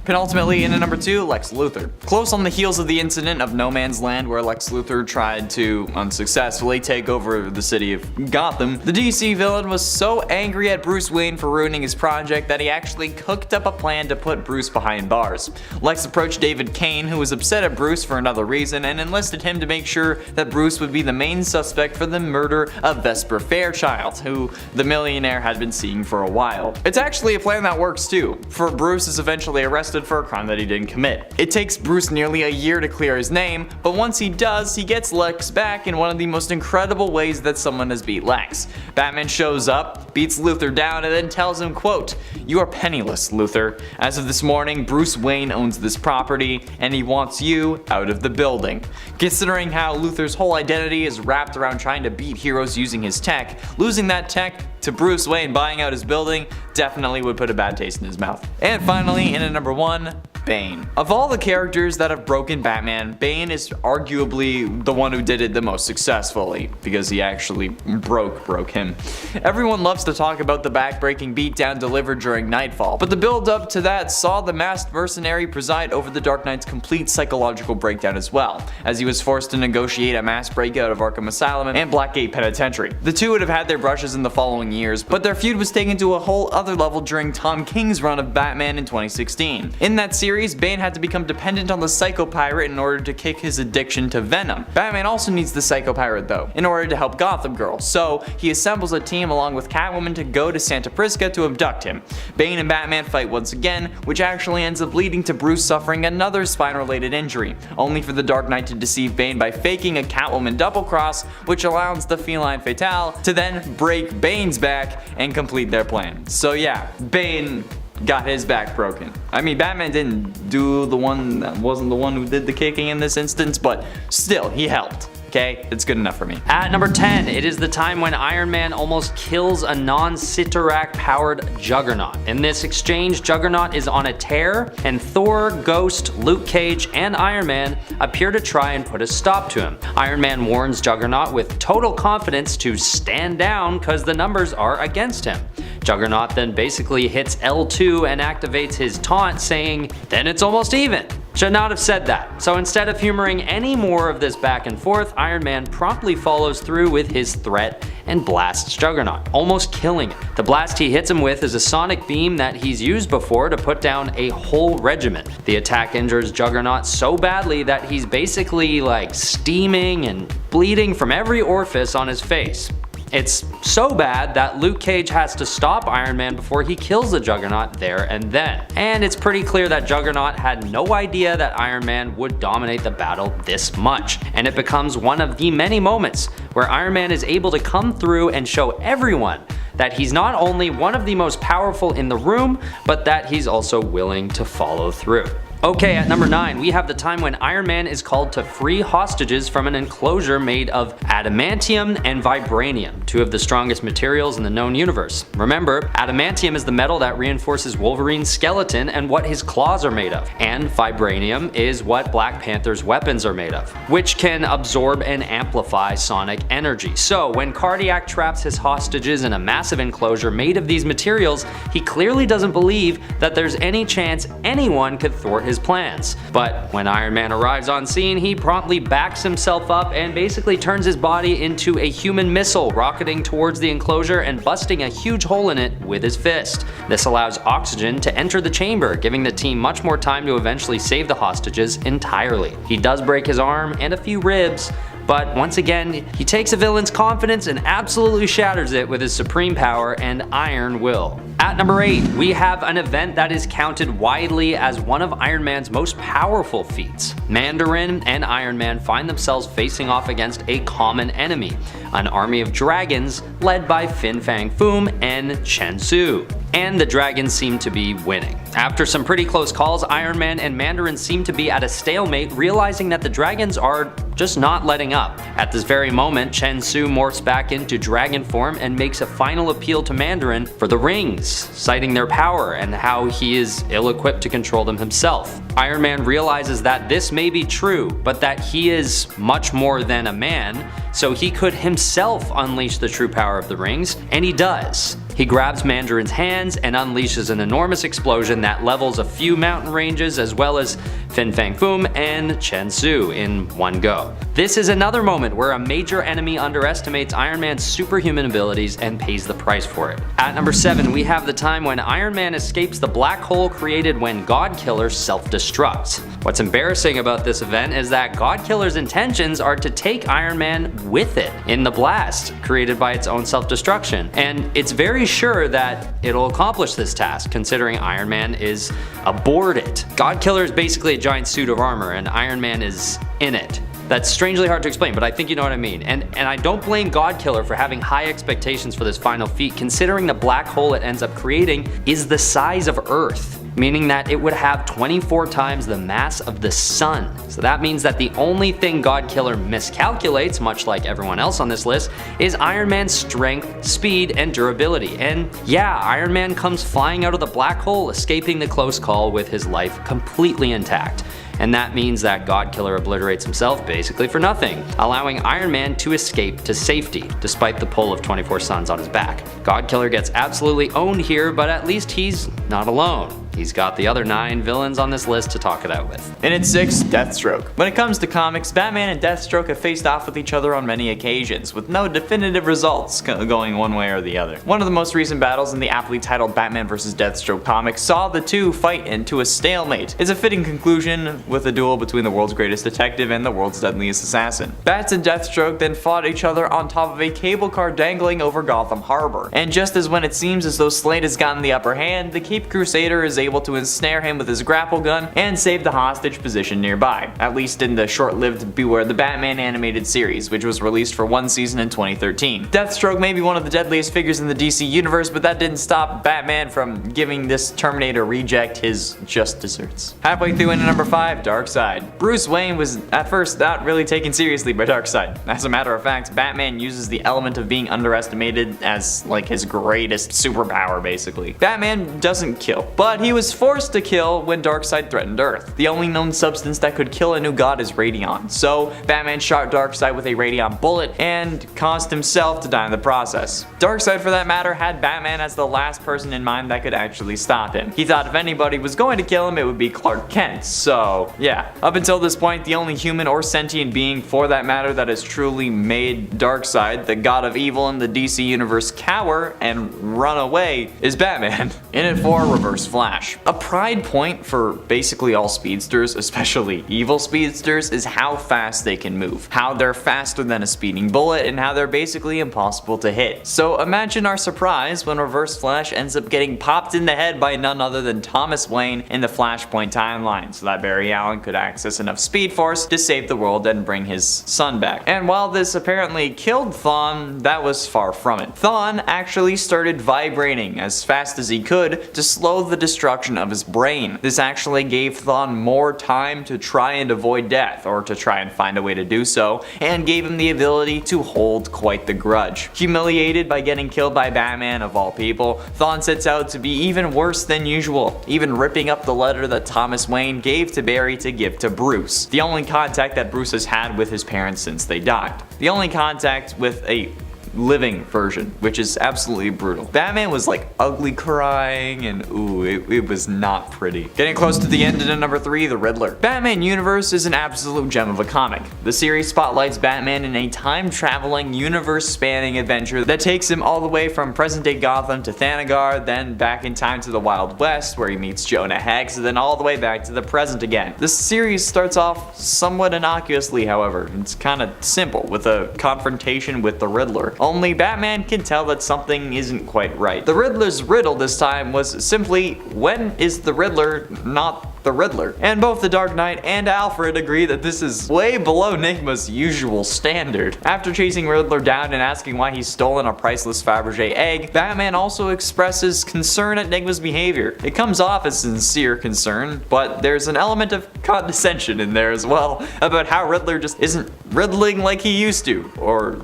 Penultimately, in at number 2, Lex Luthor. Close on the heels of the incident of No Man's Land where Lex Luthor tried to unsuccessfully take over the city of Gotham, the DC villain was so angry at Bruce Wayne for ruining his project that he actually cooked up a plan to put Bruce behind bars. Lex approached David Kane, who was upset at Bruce for another reason, and enlisted him to make sure that Bruce would be the main suspect for the murder of Vesper Fairchild, who the millionaire had been seeing for a while. It's actually a plan that works too, for Bruce is eventually arrested for a crime that he didn't commit. It takes Bruce nearly a year to clear his name, but once he does, he gets Lex back in one of the most incredible ways that someone has beat Lex. Batman shows up, beats Luthor down, and then tells him, quote, "You are penniless, Luthor. As of this morning, Bruce Wayne owns this property, and he wants you out of the building." Considering how Luthor's whole identity is wrapped around trying to beat heroes using his tech, losing that tech to Bruce Wayne buying out his building definitely would put a bad taste in his mouth. And finally, in at number 1, Bane. Of all the characters that have broken Batman, Bane is arguably the one who did it the most successfully, because he actually broke him. Everyone loves to talk about the back-breaking beatdown delivered during Nightfall, but the build-up to that saw the masked mercenary preside over the Dark Knight's complete psychological breakdown as well, as he was forced to negotiate a mass breakout of Arkham Asylum and Blackgate Penitentiary. The two would have had their brushes in the following years, but their feud was taken to a whole other level during Tom King's run of Batman in 2016. In that series, Bane had to become dependent on the Psycho Pirate in order to kick his addiction to Venom. Batman also needs the Psycho Pirate though, in order to help Gotham Girl, so he assembles a team along with Catwoman to go to Santa Prisca to abduct him. Bane and Batman fight once again, which actually ends up leading to Bruce suffering another spine-related injury, only for the Dark Knight to deceive Bane by faking a Catwoman double cross, which allows the Feline Fatale to then break Bane's back and complete their plan. So yeah, Bane got his back broken. I mean, Batman didn't do that wasn't the one who did the kicking in this instance, but still, he helped. okay? It's good enough for me. At number 10, it is the time when Iron Man almost kills a non-Cyttorak powered Juggernaut. In this exchange, Juggernaut is on a tear, and Thor, Ghost, Luke Cage, and Iron Man appear to try and put a stop to him. Iron Man warns Juggernaut with total confidence to stand down because the numbers are against him. Juggernaut then basically hits L2 and activates his taunt saying, "Then it's almost even." Should not have said that. So instead of humoring any more of this back and forth, Iron Man promptly follows through with his threat and blasts Juggernaut, almost killing him. The blast he hits him with is a sonic beam that he's used before to put down a whole regiment. The attack injures Juggernaut so badly that he's basically like steaming and bleeding from every orifice on his face. It's so bad that Luke Cage has to stop Iron Man before he kills the Juggernaut there and then. And it's pretty clear that Juggernaut had no idea that Iron Man would dominate the battle this much. And it becomes one of the many moments where Iron Man is able to come through and show everyone that he's not only one of the most powerful in the room, but that he's also willing to follow through. Okay, at number 9, we have the time when Iron Man is called to free hostages from an enclosure made of adamantium and vibranium, two of the strongest materials in the known universe. Remember, adamantium is the metal that reinforces Wolverine's skeleton and what his claws are made of, and vibranium is what Black Panther's weapons are made of, which can absorb and amplify sonic energy. So when Cardiac traps his hostages in a massive enclosure made of these materials, he clearly doesn't believe that there's any chance anyone could thwart his plans. But when Iron Man arrives on scene, he promptly backs himself up and basically turns his body into a human missile, rocketing towards the enclosure and busting a huge hole in it with his fist. This allows oxygen to enter the chamber, giving the team much more time to eventually save the hostages entirely. He does break his arm and a few ribs, but once again, he takes a villain's confidence and absolutely shatters it with his supreme power and iron will. At number 8, we have an event that is counted widely as one of Iron Man's most powerful feats. Mandarin and Iron Man find themselves facing off against a common enemy, an army of dragons led by Fin Fang Foom and Chen Su. And the dragons seem to be winning. After some pretty close calls, Iron Man and Mandarin seem to be at a stalemate, realizing that the dragons are just not letting up. At this very moment, Chen Su morphs back into dragon form and makes a final appeal to Mandarin for the rings, citing their power and how he is ill-equipped to control them himself. Iron Man realizes that this may be true, but that he is much more than a man, so he could himself unleash the true power of the rings, and he does. He grabs Mandarin's hands and unleashes an enormous explosion that levels a few mountain ranges as well as Fin Fang Foom and Chen Su in one go. This is another moment where a major enemy underestimates Iron Man's superhuman abilities and pays the price for it. At number 7, we have the time when Iron Man escapes the black hole created when Godkiller self-destructs. What's embarrassing about this event is that Godkiller's intentions are to take Iron Man with it in the blast created by its own self-destruction, and it's very sure that it'll accomplish this task considering Iron Man is aboard it. Godkiller is basically a giant suit of armor and Iron Man is in it. That's strangely hard to explain, but I think you know what I mean. And I don't blame Godkiller for having high expectations for this final feat, considering the black hole it ends up creating is the size of Earth, meaning that it would have 24 times the mass of the sun. So that means that the only thing Godkiller miscalculates, much like everyone else on this list, is Iron Man's strength, speed, and durability. And yeah, Iron Man comes flying out of the black hole, escaping the close call with his life completely intact. And that means that Godkiller obliterates himself basically for nothing, allowing Iron Man to escape to safety, despite the pull of 24 suns on his back. Godkiller gets absolutely owned here, but at least he's not alone. He's got the other 9 villains on this list to talk it out with. And at 6, Deathstroke. When it comes to comics, Batman and Deathstroke have faced off with each other on many occasions, with no definitive results going one way or the other. One of the most recent battles in the aptly titled Batman vs. Deathstroke comic saw the two fight into a stalemate. It's a fitting conclusion with a duel between the world's greatest detective and the world's deadliest assassin. Bats and Deathstroke then fought each other on top of a cable car dangling over Gotham Harbor. And just as when it seems as though Slade has gotten the upper hand, the Caped Crusader is able to ensnare him with his grapple gun and save the hostage position nearby, at least in the short-lived Beware the Batman animated series, which was released for one season in 2013. Deathstroke may be one of the deadliest figures in the DC universe, but that didn't stop Batman from giving this Terminator reject his just desserts. Halfway through into number 5, Darkseid. Bruce Wayne was at first not really taken seriously by Darkseid. As a matter of fact, Batman uses the element of being underestimated as like his greatest superpower basically. Batman doesn't kill, but he was forced to kill when Darkseid threatened Earth. The only known substance that could kill a new god is radion, so Batman shot Darkseid with a radion bullet and caused himself to die in the process. Darkseid, for that matter, had Batman as the last person in mind that could actually stop him. He thought if anybody was going to kill him, it would be Clark Kent, so yeah. Up until this point, the only human or sentient being, for that matter, that has truly made Darkseid, the god of evil in the DC universe, cower and run away is Batman. In it for Reverse Flash. A pride point for basically all speedsters, especially evil speedsters, is how fast they can move, how they're faster than a speeding bullet, and how they're basically impossible to hit. So imagine our surprise when Reverse Flash ends up getting popped in the head by none other than Thomas Wayne in the Flashpoint timeline, so that Barry Allen could access enough speed force to save the world and bring his son back. And while this apparently killed Thawne, that was far from it. Thawne actually started vibrating as fast as he could to slow the destruction of his brain. This actually gave Thawne more time to try and avoid death, or to try and find a way to do so, and gave him the ability to hold quite the grudge. Humiliated by getting killed by Batman of all people, Thawne sets out to be even worse than usual, even ripping up the letter that Thomas Wayne gave to Barry to give to Bruce, the only contact that Bruce has had with his parents since they died. The only contact with a living version, which is absolutely brutal. Batman was like ugly crying, and ooh, it was not pretty. Getting close to the end into number 3, the Riddler. Batman Universe is an absolute gem of a comic. The series spotlights Batman in a time-traveling, universe-spanning adventure that takes him all the way from present-day Gotham to Thanagar, then back in time to the Wild West, where he meets Jonah Hex, and then all the way back to the present again. This series starts off somewhat innocuously, however. It's kind of simple, with a confrontation with the Riddler. Only Batman can tell that something isn't quite right. The Riddler's riddle this time was simply, when is the Riddler not the Riddler? And both the Dark Knight and Alfred agree that this is way below Nigma's usual standard. After chasing Riddler down and asking why he's stolen a priceless Fabergé egg, Batman also expresses concern at Nigma's behavior. It comes off as sincere concern, but there's an element of condescension in there as well, about how Riddler just isn't riddling like he used to,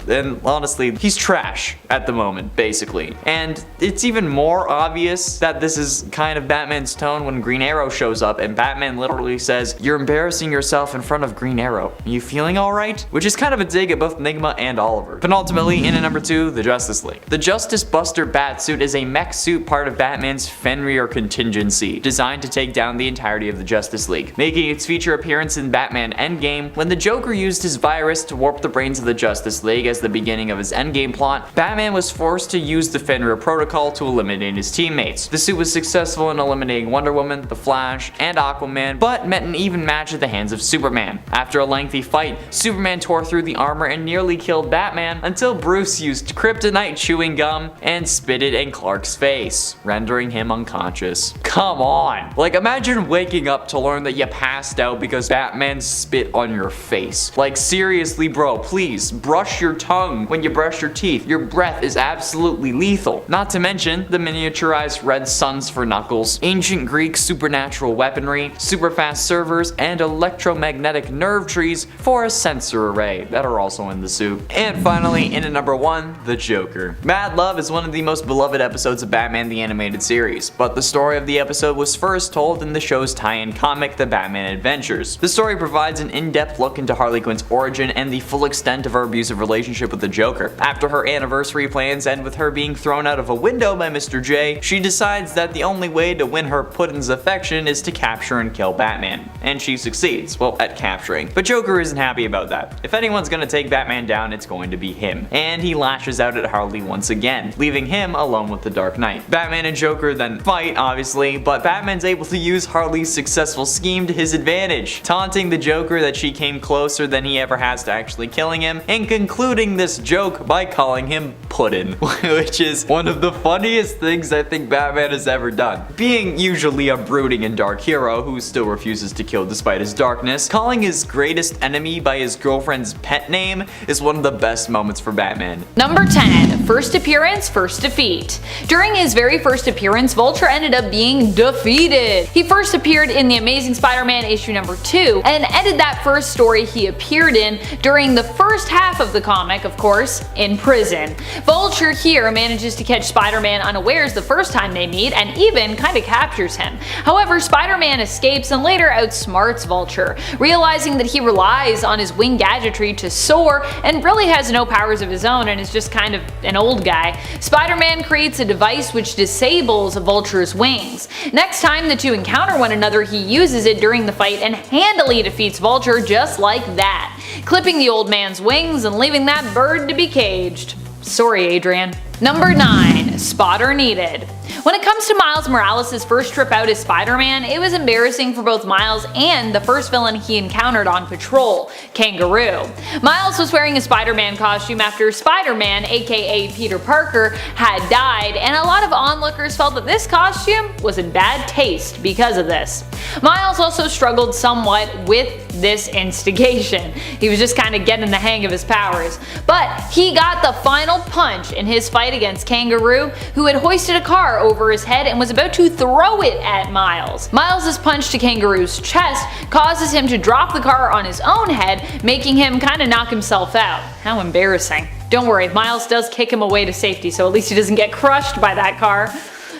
and honestly, he's trash at the moment, basically. And it's even more obvious that this is kind of Batman's tone when Green Arrow shows up and Batman literally says, "You're embarrassing yourself in front of Green Arrow. Are you feeling alright?" Which is kind of a dig at both Nigma and Oliver. Penultimately, in at number 2, the Justice League. The Justice Buster Batsuit is a mech suit part of Batman's Fenrir contingency, designed to take down the entirety of the Justice League, making its feature appearance in Batman Endgame when the Joker used his virus to warp the brains of the Justice League as the beginning of his Endgame plot. Batman was forced to use the Fenrir protocol to eliminate his teammates. The suit was successful in eliminating Wonder Woman, the Flash, and Aquaman, but met an even match at the hands of Superman. After a lengthy fight, Superman tore through the armor and nearly killed Batman until Bruce used kryptonite chewing gum and spit it in Clark's face, rendering him unconscious. Come on! Like, imagine waking up to learn that you passed out because Batman spit on your face. Like, seriously, bro, please brush your tongue when you brush your teeth. Your breath is absolutely lethal. Not to mention the miniaturized red suns for Knuckles, ancient Greek supernatural weaponry, super fast servers, and electromagnetic nerve trees for a sensor array that are also in the suit. And finally, in at number 1, the Joker. Mad Love is one of the most beloved episodes of Batman the Animated Series, but the story of the episode was first told in the show's tie-in comic, The Batman Adventures. The story provides an in-depth look into Harley Quinn's origin and the full extent of her abusive relationship with the Joker. After her anniversary plans end with her being thrown out of a window by Mr. J, she decides that the only way to win her Puddin's affection is to capture and kill Batman. And she succeeds, well, at capturing. But Joker isn't happy about that. If anyone's gonna take Batman down, it's going to be him. And he lashes out at Harley once again, leaving him alone with the Dark Knight. Batman and Joker then fight, obviously, but Batman's able to use Harley's successful scheme to his advantage, taunting the Joker that she came closer than he ever paths to actually killing him, and concluding this joke by calling him Puddin', which is one of the funniest things I think Batman has ever done. Being usually a brooding and dark hero who still refuses to kill despite his darkness, calling his greatest enemy by his girlfriend's pet name is one of the best moments for Batman. Number 10. First appearance, first defeat. During his very first appearance, Vulture ended up being defeated. He first appeared in The Amazing Spider-Man issue number 2 and ended that first story he appeared in during the first half of the comic, of course, in prison. Vulture here manages to catch Spider-Man unawares the first time they meet and even kinda captures him. However, Spider-Man escapes and later outsmarts Vulture, realizing that he relies on his wing gadgetry to soar and really has no powers of his own and is just kind of an old guy. Spider-Man creates a device which disables Vulture's wings. Next time the two encounter one another, he uses it during the fight and handily defeats Vulture just like that, clipping the old man's wings and leaving that bird to be caged. Sorry, Adrian. Number 9. Spotter needed. When it comes to Miles Morales' first trip out as Spider-Man, it was embarrassing for both Miles and the first villain he encountered on patrol, Kangaroo. Miles was wearing a Spider-Man costume after Spider-Man, aka Peter Parker, had died, and a lot of onlookers felt that this costume was in bad taste because of this. Miles also struggled somewhat with this instigation. He was just kind of getting the hang of his powers. But he got the final punch in his fight against Kangaroo, who had hoisted a car over his head and was about to throw it at Miles. Miles' punch to Kangaroo's chest causes him to drop the car on his own head, making him kind of knock himself out. How embarrassing. Don't worry, Miles does kick him away to safety, so at least he doesn't get crushed by that car.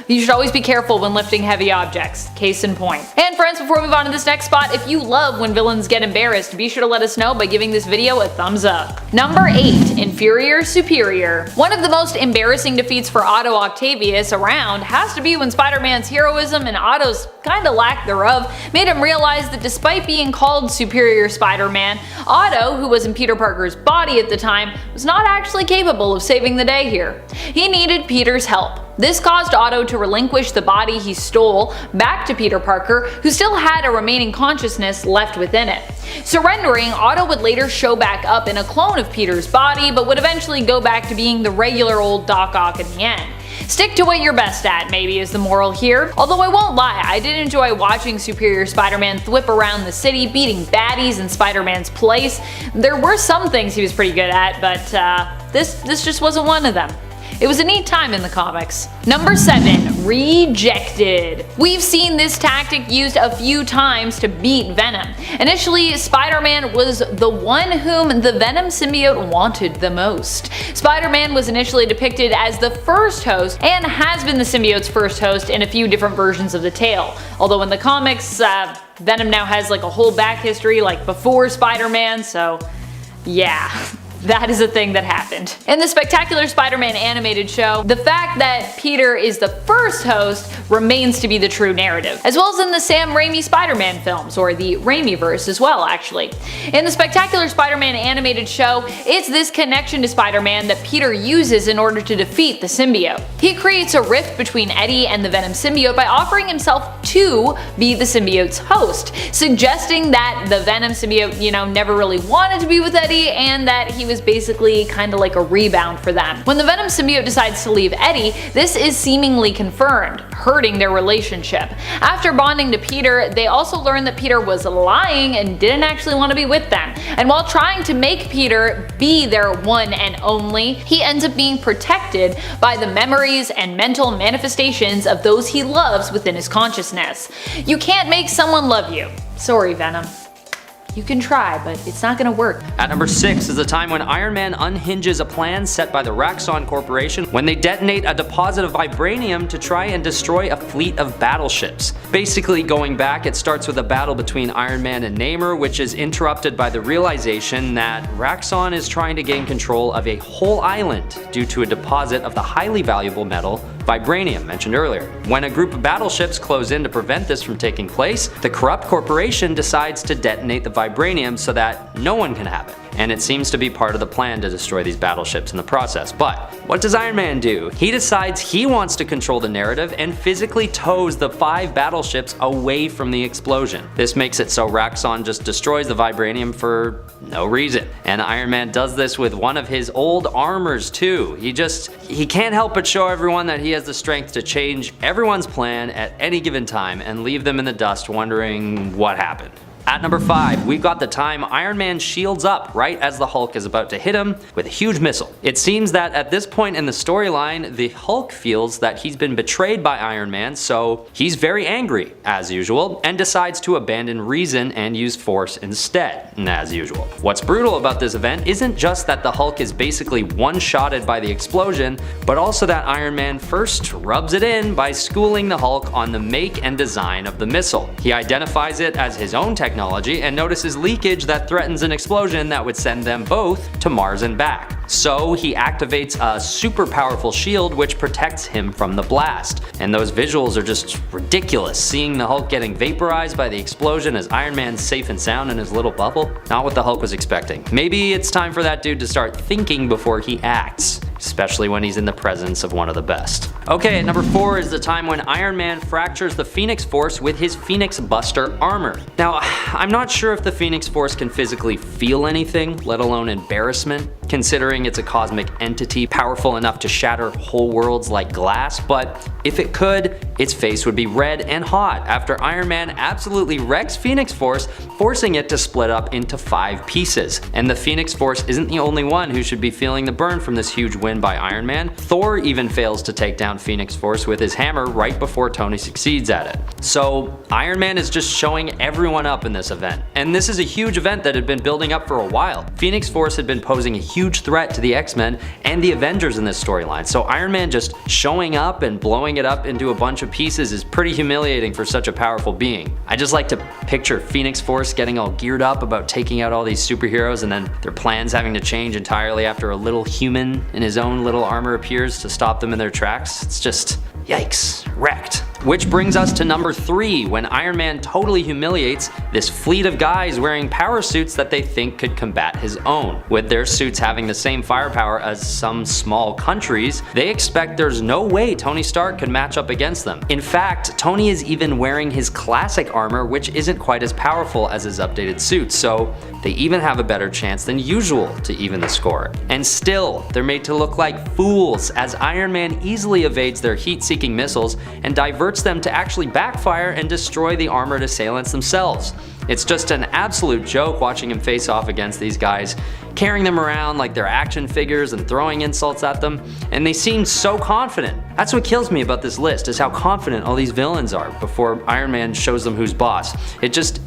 You should always be careful when lifting heavy objects. Case in point. And friends, before we move on to this next spot, if you love when villains get embarrassed, be sure to let us know by giving this video a thumbs up. Number 8. Inferior Superior. One of the most embarrassing defeats for Otto Octavius around has to be when Spider-Man's heroism and Otto's kinda lack thereof made him realize that despite being called Superior Spider-Man, Otto, who was in Peter Parker's body at the time, was not actually capable of saving the day here. He needed Peter's help. This caused Otto to relinquish the body he stole back to Peter Parker, who still had a remaining consciousness left within it. Surrendering, Otto would later show back up in a clone of Peter's body, but would eventually go back to being the regular old Doc Ock in the end. Stick to what you're best at, maybe, is the moral here. Although I won't lie, I did enjoy watching Superior Spider-Man thwip around the city, beating baddies in Spider-Man's place. There were some things he was pretty good at, but this just wasn't one of them. It was a neat time in the comics. Number 7. Rejected. We've seen this tactic used a few times to beat Venom. Initially, Spider-Man was the one whom the Venom symbiote wanted the most. Spider-Man was initially depicted as the first host and has been the symbiote's first host in a few different versions of the tale. Although in the comics, Venom now has like a whole back history like before Spider-Man, so yeah. That is a thing that happened. In the Spectacular Spider-Man animated show, the fact that Peter is the first host remains to be the true narrative, as well as in the Sam Raimi Spider-Man films, or the Raimiverse as well, actually. In the Spectacular Spider-Man animated show, it's this connection to Spider-Man that Peter uses in order to defeat the symbiote. He creates a rift between Eddie and the Venom symbiote by offering himself to be the symbiote's host, suggesting that the Venom symbiote, never really wanted to be with Eddie and that he was basically kind of like a rebound for them. When the Venom symbiote decides to leave Eddie, this is seemingly confirmed, hurting their relationship. After bonding to Peter, they also learn that Peter was lying and didn't actually want to be with them. And while trying to make Peter be their one and only, he ends up being protected by the memories and mental manifestations of those he loves within his consciousness. You can't make someone love you. Sorry, Venom. You can try, but it's not gonna work. At number 6 is the time when Iron Man unhinges a plan set by the Raxon Corporation when they detonate a deposit of vibranium to try and destroy a fleet of battleships. Basically, going back, it starts with a battle between Iron Man and Namor, which is interrupted by the realization that Raxon is trying to gain control of a whole island due to a deposit of the highly valuable metal vibranium mentioned earlier. When a group of battleships close in to prevent this from taking place, the corrupt corporation decides to detonate the vibranium so that no one can have it. and it seems to be part of the plan to destroy these battleships in the process. But what does Iron Man do? He decides he wants to control the narrative and physically tows the 5 battleships away from the explosion. This makes it so Raxxon just destroys the vibranium for no reason. And Iron Man does this with one of his old armors too. He can't help but show everyone that he has the strength to change everyone's plan at any given time and leave them in the dust wondering what happened. At number 5, we've got the time Iron Man shields up right as the Hulk is about to hit him with a huge missile. It seems that at this point in the storyline, the Hulk feels that he's been betrayed by Iron Man, so he's very angry, as usual, and decides to abandon reason and use force instead, as usual. What's brutal about this event isn't just that the Hulk is basically one-shotted by the explosion, but also that Iron Man first rubs it in by schooling the Hulk on the make and design of the missile. He identifies it as his own technology and notices leakage that threatens an explosion that would send them both to Mars and back. So he activates a super powerful shield which protects him from the blast. And those visuals are just ridiculous, seeing the Hulk getting vaporized by the explosion as Iron Man's safe and sound in his little bubble. Not what the Hulk was expecting. Maybe it's time for that dude to start thinking before he acts, especially when he's in the presence of one of the best. Okay, at number 4 is the time when Iron Man fractures the Phoenix Force with his Phoenix Buster armor. Now, I'm not sure if the Phoenix Force can physically feel anything, let alone embarrassment, considering it's a cosmic entity powerful enough to shatter whole worlds like glass, but if it could, its face would be red and hot after Iron Man absolutely wrecks Phoenix Force, forcing it to split up into 5 pieces. And the Phoenix Force isn't the only one who should be feeling the burn from this huge win by Iron Man. Thor even fails to take down Phoenix Force with his hammer right before Tony succeeds at it. So Iron Man is just showing everyone up in this event. And this is a huge event that had been building up for a while. Phoenix Force had been posing a huge threat to the X-Men and the Avengers in this storyline, so Iron Man just showing up and blowing it up into a bunch of pieces is pretty humiliating for such a powerful being. I just like to picture Phoenix Force getting all geared up about taking out all these superheroes and then their plans having to change entirely after a little human in his own little armor appears to stop them in their tracks. It's just, yikes, wrecked. Which brings us to number 3, when Iron Man totally humiliates this fleet of guys wearing power suits that they think could combat his own. With their suits having the same firepower as some small countries, they expect there's no way Tony Stark could match up against them. In fact, Tony is even wearing his classic armor, which isn't quite as powerful as his updated suit, so they even have a better chance than usual to even the score. And still, they're made to look like fools as Iron Man easily evades their heat-seeking missiles and diverts them to actually backfire and destroy the armored assailants themselves. It's just an absolute joke watching him face off against these guys, carrying them around like they're action figures and throwing insults at them, and they seem so confident. That's what kills me about this list, is how confident all these villains are before Iron Man shows them who's boss. It just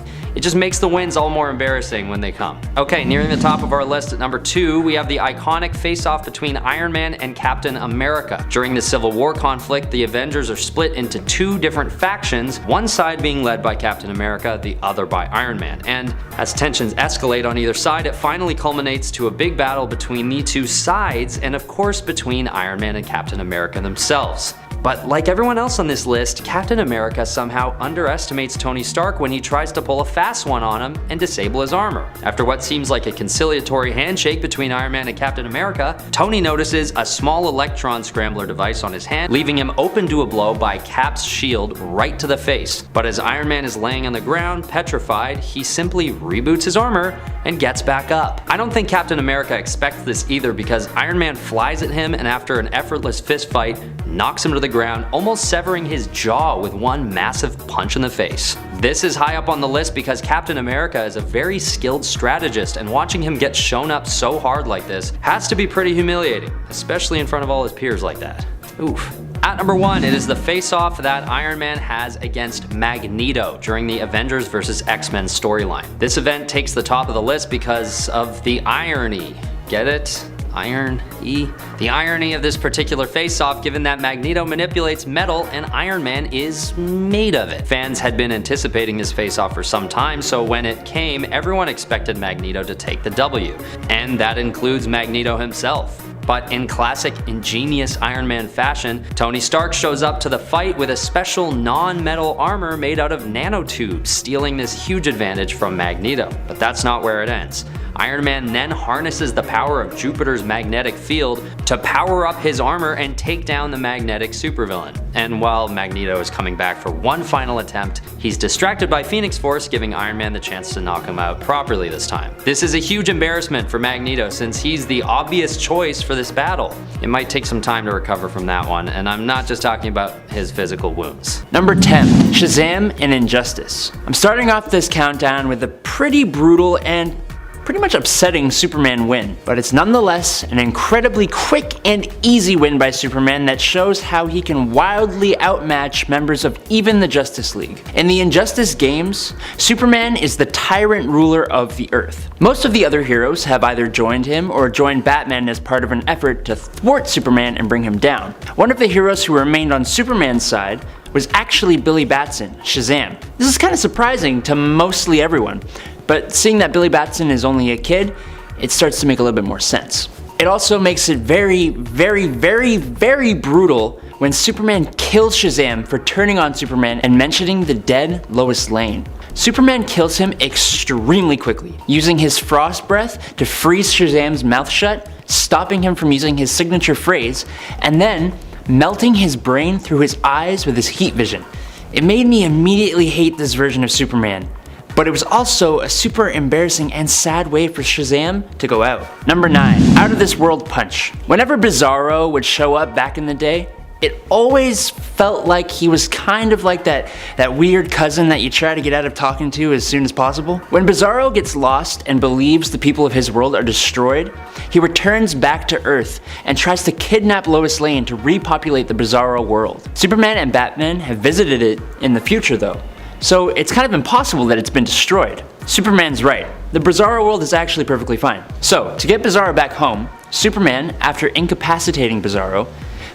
makes the wins all more embarrassing when they come. Okay, nearing the top of our list at number 2, we have the iconic face-off between Iron Man and Captain America. During the Civil War conflict, the Avengers are split into 2 different factions, one side being led by Captain America, the other by Iron Man. And as tensions escalate on either side, it finally culminates to a big battle between the 2 sides, and of course between Iron Man and Captain America themselves. But like everyone else on this list, Captain America somehow underestimates Tony Stark when he tries to pull a fast one on him and disable his armor. After what seems like a conciliatory handshake between Iron Man and Captain America, Tony notices a small electron scrambler device on his hand, leaving him open to a blow by Cap's shield right to the face. But as Iron Man is laying on the ground, petrified, he simply reboots his armor and gets back up. I don't think Captain America expects this either, because Iron Man flies at him and after an effortless fist fight, knocks him to the ground, almost severing his jaw with one massive punch in the face. This is high up on the list because Captain America is a very skilled strategist, and watching him get shown up so hard like this has to be pretty humiliating, especially in front of all his peers like that. Oof. At number 1, it is the face-off that Iron Man has against Magneto during the Avengers vs. X-Men storyline. This event takes the top of the list because of the irony. Get it? Iron-y? The irony of this particular face-off, given that Magneto manipulates metal and Iron Man is made of it. Fans had been anticipating this face-off for some time, so when it came, everyone expected Magneto to take the W. And that includes Magneto himself. But in classic ingenious Iron Man fashion, Tony Stark shows up to the fight with a special non-metal armor made out of nanotubes, stealing this huge advantage from Magneto. But that's not where it ends. Iron Man then harnesses the power of Jupiter's magnetic field to power up his armor and take down the magnetic supervillain. And while Magneto is coming back for one final attempt, he's distracted by Phoenix Force, giving Iron Man the chance to knock him out properly this time. This is a huge embarrassment for Magneto since he's the obvious choice for this battle. It might take some time to recover from that one, and I'm not just talking about his physical wounds. Number 10. Shazam and Injustice. I'm starting off this countdown with a pretty brutal and pretty much upsetting Superman win, but it's nonetheless an incredibly quick and easy win by Superman that shows how he can wildly outmatch members of even the Justice League. In the Injustice games, Superman is the tyrant ruler of the Earth. Most of the other heroes have either joined him or joined Batman as part of an effort to thwart Superman and bring him down. One of the heroes who remained on Superman's side was actually Billy Batson, Shazam. This is kind of surprising to mostly everyone, but seeing that Billy Batson is only a kid, it starts to make a little bit more sense. It also makes it very, very, very, very brutal when Superman kills Shazam for turning on Superman and mentioning the dead Lois Lane. Superman kills him extremely quickly, using his frost breath to freeze Shazam's mouth shut, stopping him from using his signature phrase, and then melting his brain through his eyes with his heat vision. It made me immediately hate this version of Superman, but it was also a super embarrassing and sad way for Shazam to go out. Number 9. Out of This World Punch. Whenever Bizarro would show up back in the day, it always felt like he was kind of like that weird cousin that you try to get out of talking to as soon as possible. When Bizarro gets lost and believes the people of his world are destroyed, he returns back to Earth and tries to kidnap Lois Lane to repopulate the Bizarro world. Superman and Batman have visited it in the future though, so it's kind of impossible that it's been destroyed. Superman's right. The Bizarro world is actually perfectly fine. So, to get Bizarro back home, Superman, after incapacitating Bizarro,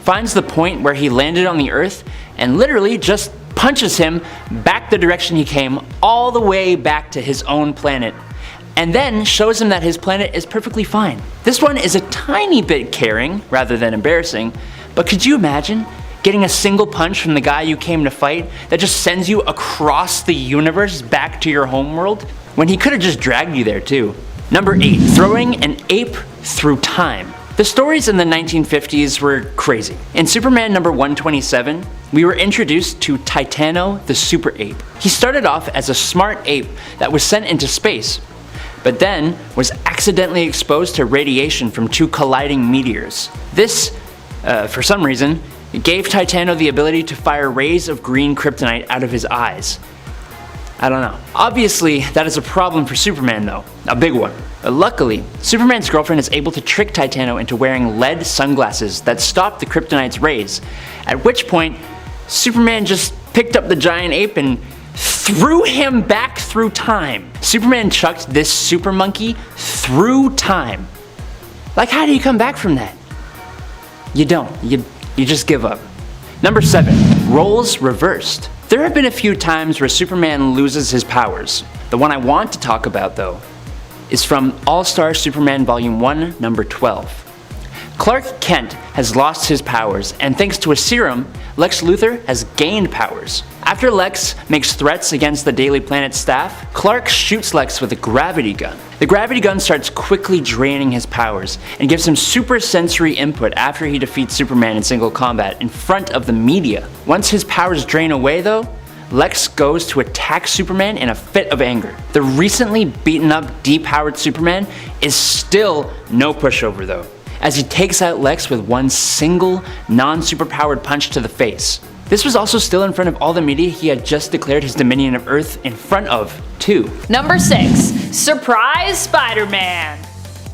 finds the point where he landed on the Earth and literally just punches him back the direction he came, all the way back to his own planet, and then shows him that his planet is perfectly fine. This one is a tiny bit caring rather than embarrassing, but could you imagine getting a single punch from the guy you came to fight that just sends you across the universe back to your homeworld, when he could have just dragged you there too? Number 8. Throwing an ape through time. The stories in the 1950s were crazy. In Superman number 127, we were introduced to Titano the Super Ape. He started off as a smart ape that was sent into space, but then was accidentally exposed to radiation from 2 colliding meteors. This, for some reason, gave Titano the ability to fire rays of green kryptonite out of his eyes. I don't know. Obviously, that is a problem for Superman though, a big one. Luckily, Superman's girlfriend is able to trick Titano into wearing lead sunglasses that stop the kryptonite's rays, at which point, Superman just picked up the giant ape and threw him back through time. Superman chucked this super monkey through time. Like, how do you come back from that? You don't. You just give up. Number 7. Roles reversed. There have been a few times where Superman loses his powers. The one I want to talk about though is from All-Star Superman Volume 1, number 12. Clark Kent has lost his powers, and thanks to a serum, Lex Luthor has gained powers. After Lex makes threats against the Daily Planet staff, Clark shoots Lex with a gravity gun. The gravity gun starts quickly draining his powers, and gives him super sensory input after he defeats Superman in single combat in front of the media. Once his powers drain away though, Lex goes to attack Superman in a fit of anger. The recently beaten up, depowered Superman is still no pushover though, as he takes out Lex with one single, non-superpowered punch to the face. This was also still in front of all the media he had just declared his dominion of Earth in front of, too. Number 6. Surprise Spider-Man.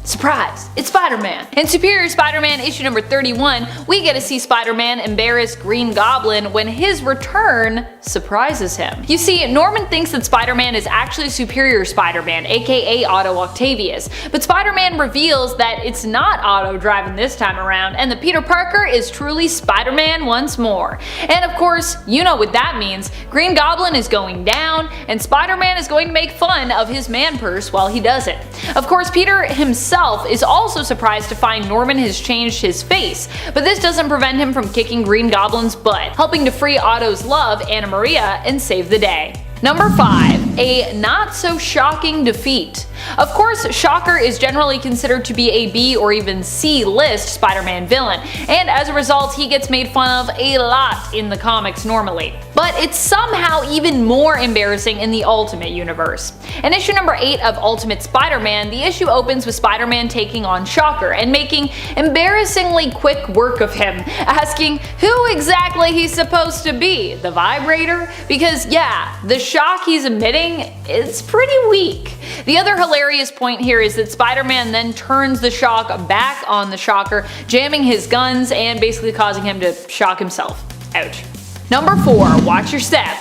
Surprise, it's Spider-Man. In Superior Spider-Man issue number 31, we get to see Spider-Man embarrass Green Goblin when his return surprises him. You see, Norman thinks that Spider-Man is actually Superior Spider-Man, aka Otto Octavius, but Spider-Man reveals that it's not Otto driving this time around, and that Peter Parker is truly Spider-Man once more. And of course, you know what that means. Green Goblin is going down, and Spider-Man is going to make fun of his man purse while he does it. Of course, Peter himself is also surprised to find Norman has changed his face, but this doesn't prevent him from kicking Green Goblin's butt, helping to free Otto's love, Anna Maria, and save the day. Number 5. A not so shocking defeat. Of course, Shocker is generally considered to be a B or even C list Spider-Man villain, and as a result he gets made fun of a lot in the comics normally. But it's somehow even more embarrassing in the Ultimate Universe. In issue number 8 of Ultimate Spider-Man, the issue opens with Spider-Man taking on Shocker and making embarrassingly quick work of him, asking who exactly he's supposed to be, the vibrator? Because yeah, the shock he's emitting is pretty weak. The other hilarious point here is that Spider-Man then turns the shock back on the Shocker, jamming his guns and basically causing him to shock himself. Ouch. Number 4. Watch your step.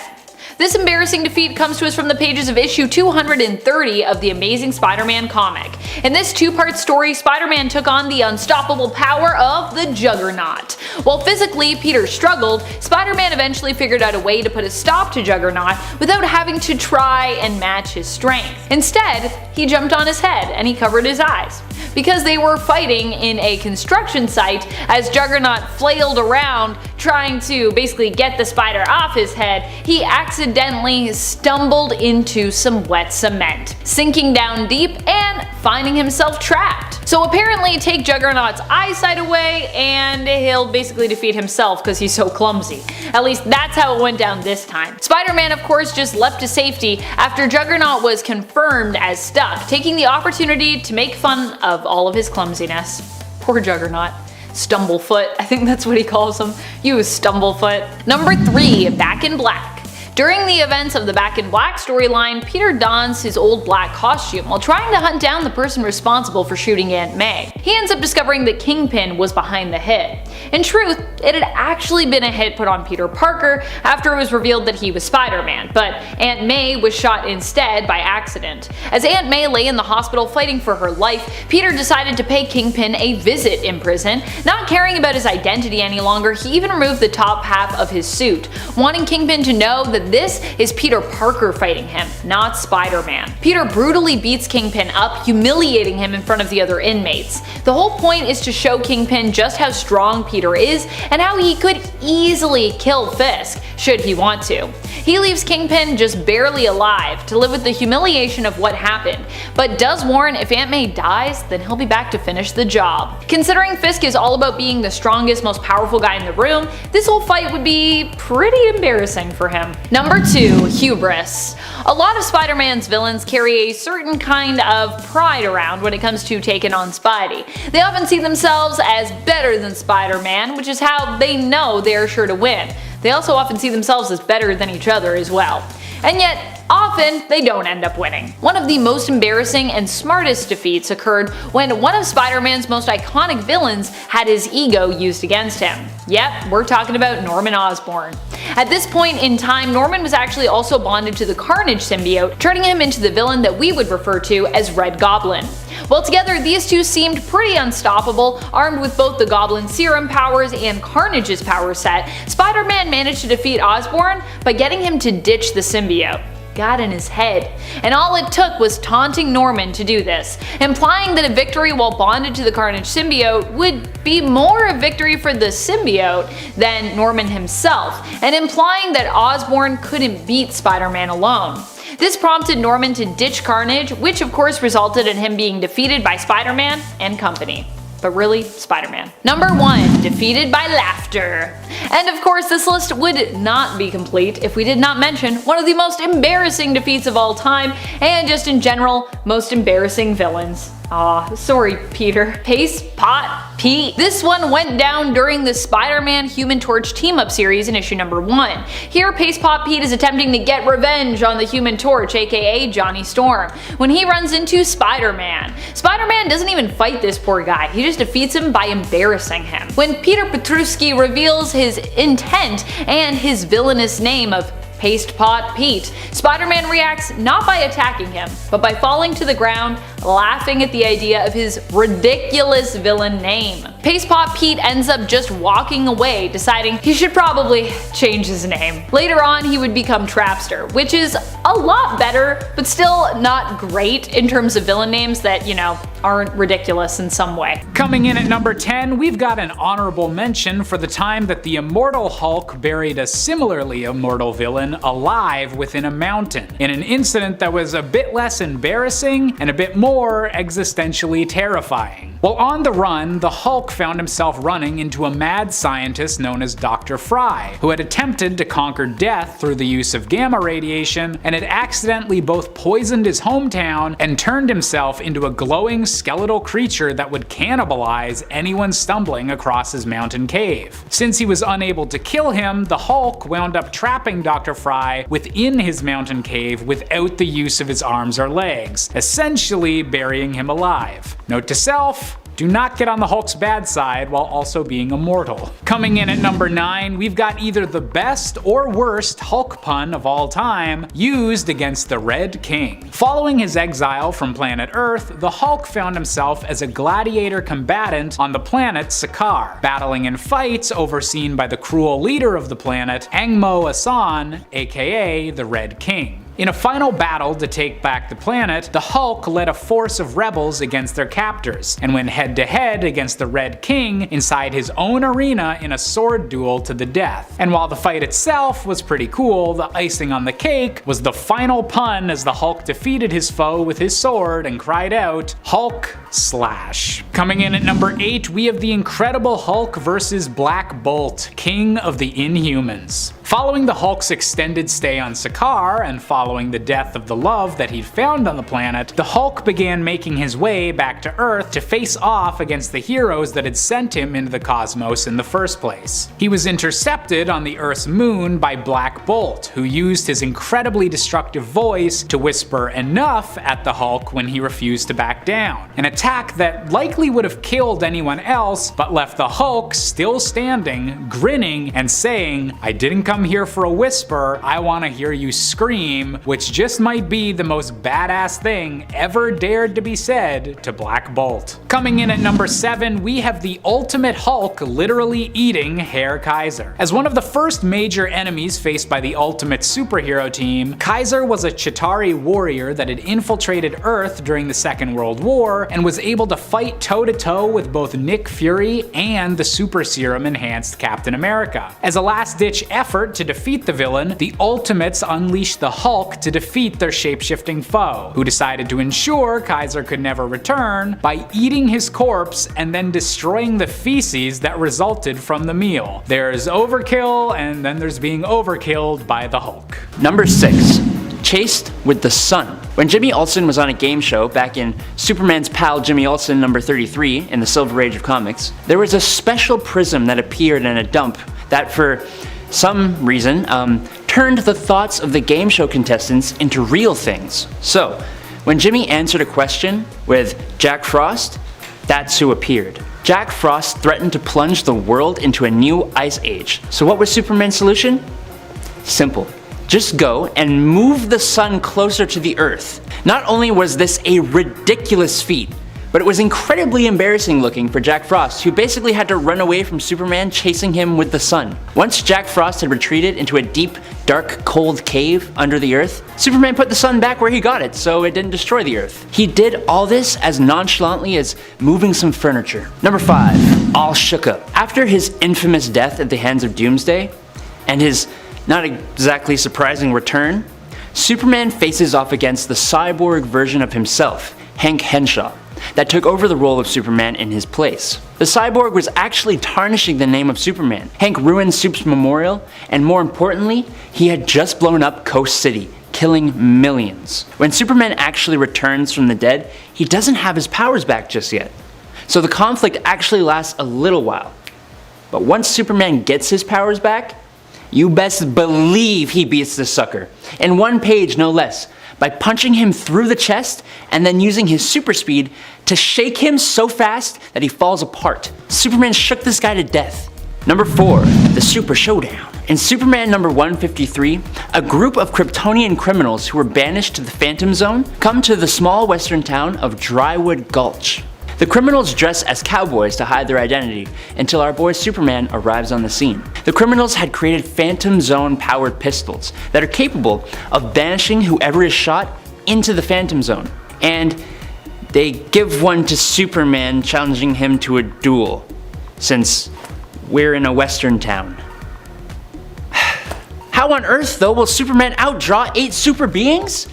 This embarrassing defeat comes to us from the pages of issue 230 of the Amazing Spider-Man comic. In this two-part story, Spider-Man took on the unstoppable power of the Juggernaut. While physically Peter struggled, Spider-Man eventually figured out a way to put a stop to Juggernaut without having to try and match his strength. Instead, he jumped on his head and he covered his eyes. Because they were fighting in a construction site, as Juggernaut flailed around trying to basically get the spider off his head, he accidentally stumbled into some wet cement, sinking down deep and finding himself trapped. So apparently take Juggernaut's eyesight away and he'll basically defeat himself because he's so clumsy. At least that's how it went down this time. Spider-Man of course just leapt to safety after Juggernaut was confirmed as stuck, taking the opportunity to make fun of all of his clumsiness. Poor Juggernaut. Stumblefoot, I think that's what he calls him. You Stumblefoot. Number 3. Back in Black. During the events of the Back in Black storyline, Peter dons his old black costume while trying to hunt down the person responsible for shooting Aunt May. He ends up discovering that Kingpin was behind the hit. In truth, it had actually been a hit put on Peter Parker after it was revealed that he was Spider-Man, but Aunt May was shot instead by accident. As Aunt May lay in the hospital fighting for her life, Peter decided to pay Kingpin a visit in prison. Not caring about his identity any longer, he even removed the top half of his suit, wanting Kingpin to know that this is Peter Parker fighting him, not Spider-Man. Peter brutally beats Kingpin up, humiliating him in front of the other inmates. The whole point is to show Kingpin just how strong Peter is and how he could easily kill Fisk should he want to. He leaves Kingpin just barely alive to live with the humiliation of what happened, but does warn if Aunt May dies, then he'll be back to finish the job. Considering Fisk is all about being the strongest, most powerful guy in the room, this whole fight would be pretty embarrassing for him. Number 2. Hubris. A lot of Spider-Man's villains carry a certain kind of pride around when it comes to taking on Spidey. They often see themselves as better than Spider-Man, which is how they know they are sure to win. They also often see themselves as better than each other as well. And yet, often they don't end up winning. One of the most embarrassing and smartest defeats occurred when one of Spider-Man's most iconic villains had his ego used against him. Yep, we're talking about Norman Osborn. At this point in time, Norman was actually also bonded to the Carnage symbiote, turning him into the villain that we would refer to as Red Goblin. Well, together these two seemed pretty unstoppable. Armed with both the Goblin serum powers and Carnage's power set, Spider-Man managed to defeat Osborn by getting him to ditch the symbiote. Got in his head. And all it took was taunting Norman to do this, implying that a victory while bonded to the Carnage symbiote would be more a victory for the symbiote than Norman himself, and implying that Osborn couldn't beat Spider-Man alone. This prompted Norman to ditch Carnage, which of course resulted in him being defeated by Spider-Man and company. But really, Spider-Man. Number 1. Defeated by laughter. And of course this list would not be complete if we did not mention one of the most embarrassing defeats of all time, and just in general, most embarrassing villains. Aw, sorry Peter. Paste Pot Pete. This one went down during the Spider-Man Human Torch team-up series in issue number 1. Here Paste Pot Pete is attempting to get revenge on the Human Torch, aka Johnny Storm, when he runs into Spider-Man. Spider-Man doesn't even fight this poor guy, he just defeats him by embarrassing him. When Peter Petruski reveals his intent and his villainous name of Paste Pot Pete, Spider-Man reacts not by attacking him, but by falling to the ground, laughing at the idea of his ridiculous villain name. Paste Pot Pete ends up just walking away, deciding he should probably change his name. Later on, he would become Trapster, which is a lot better, but still not great in terms of villain names that, you know, aren't ridiculous in some way. Coming in at number 10, we've got an honorable mention for the time that the Immortal Hulk buried a similarly immortal villain alive within a mountain, in an incident that was a bit less embarrassing and a bit more existentially terrifying. While on the run, the Hulk found himself running into a mad scientist known as Dr. Fry, who had attempted to conquer death through the use of gamma radiation and had accidentally both poisoned his hometown and turned himself into a glowing skeletal creature that would cannibalize anyone stumbling across his mountain cave. Since he was unable to kill him, the Hulk wound up trapping Dr. Fry within his mountain cave without the use of his arms or legs, essentially burying him alive. Note to self: do not get on the Hulk's bad side while also being immortal. Coming in at number 9, we've got either the best or worst Hulk pun of all time used against the Red King. Following his exile from planet Earth, the Hulk found himself as a gladiator combatant on the planet Sakaar, battling in fights overseen by the cruel leader of the planet, Angmo Asan, aka the Red King. In a final battle to take back the planet, the Hulk led a force of rebels against their captors, and went head-to-head against the Red King inside his own arena in a sword duel to the death. And while the fight itself was pretty cool, the icing on the cake was the final pun as the Hulk defeated his foe with his sword and cried out, "Hulk slash." Coming in at number 8, we have the Incredible Hulk vs. Black Bolt, King of the Inhumans. Following the Hulk's extended stay on Sakaar, and following the death of the love that he'd found on the planet, the Hulk began making his way back to Earth to face off against the heroes that had sent him into the cosmos in the first place. He was intercepted on the Earth's moon by Black Bolt, who used his incredibly destructive voice to whisper enough at the Hulk when he refused to back down. An attack that likely would have killed anyone else, but left the Hulk still standing, grinning, and saying, "I didn't come here for a whisper, I want to hear you scream," which just might be the most badass thing ever dared to be said to Black Bolt. Coming in at number 7, we have the Ultimate Hulk literally eating Herr Kaiser. As one of the first major enemies faced by the Ultimate superhero team, Kaiser was a Chitauri warrior that had infiltrated Earth during the Second World War and was able to fight toe-to-toe with both Nick Fury and the Super Serum enhanced Captain America. As a last-ditch effort to defeat the villain, the Ultimates unleashed the Hulk to defeat their shape-shifting foe, who decided to ensure Kaiser could never return by eating his corpse and then destroying the feces that resulted from the meal. There's overkill, and then there's being overkilled by the Hulk. Number 6. Chased with the Sun. When Jimmy Olsen was on a game show back in Superman's pal Jimmy Olsen number 33 in the Silver Age of comics, there was a special prism that appeared in a dump that, for some reason, turned the thoughts of the game show contestants into real things. So, when Jimmy answered a question with Jack Frost, that's who appeared. Jack Frost threatened to plunge the world into a new ice age. So what was Superman's solution? Simple. Just go and move the sun closer to the Earth. Not only was this a ridiculous feat, but it was incredibly embarrassing looking for Jack Frost, who basically had to run away from Superman chasing him with the sun. Once Jack Frost had retreated into a deep, dark, cold cave under the Earth, Superman put the sun back where he got it so it didn't destroy the Earth. He did all this as nonchalantly as moving some furniture. Number 5. All shook up. After his infamous death at the hands of Doomsday, and his not exactly surprising return, Superman faces off against the cyborg version of himself, Hank Henshaw, that took over the role of Superman in his place. The cyborg was actually tarnishing the name of Superman. Hank ruined Supes' memorial, and more importantly, he had just blown up Coast City, killing millions. When Superman actually returns from the dead, he doesn't have his powers back just yet. So the conflict actually lasts a little while. But once Superman gets his powers back, you best believe he beats the sucker. In one page, no less, by punching him through the chest and then using his super speed to shake him so fast that he falls apart. Superman shook this guy to death. Number 4. The Super Showdown. In Superman number 153, a group of Kryptonian criminals who were banished to the Phantom Zone come to the small western town of Drywood Gulch. The criminals dress as cowboys to hide their identity until our boy Superman arrives on the scene. The criminals had created Phantom Zone powered pistols that are capable of banishing whoever is shot into the Phantom Zone. And they give one to Superman, challenging him to a duel, since we're in a western town. How on earth, though, will Superman outdraw 8 super beings?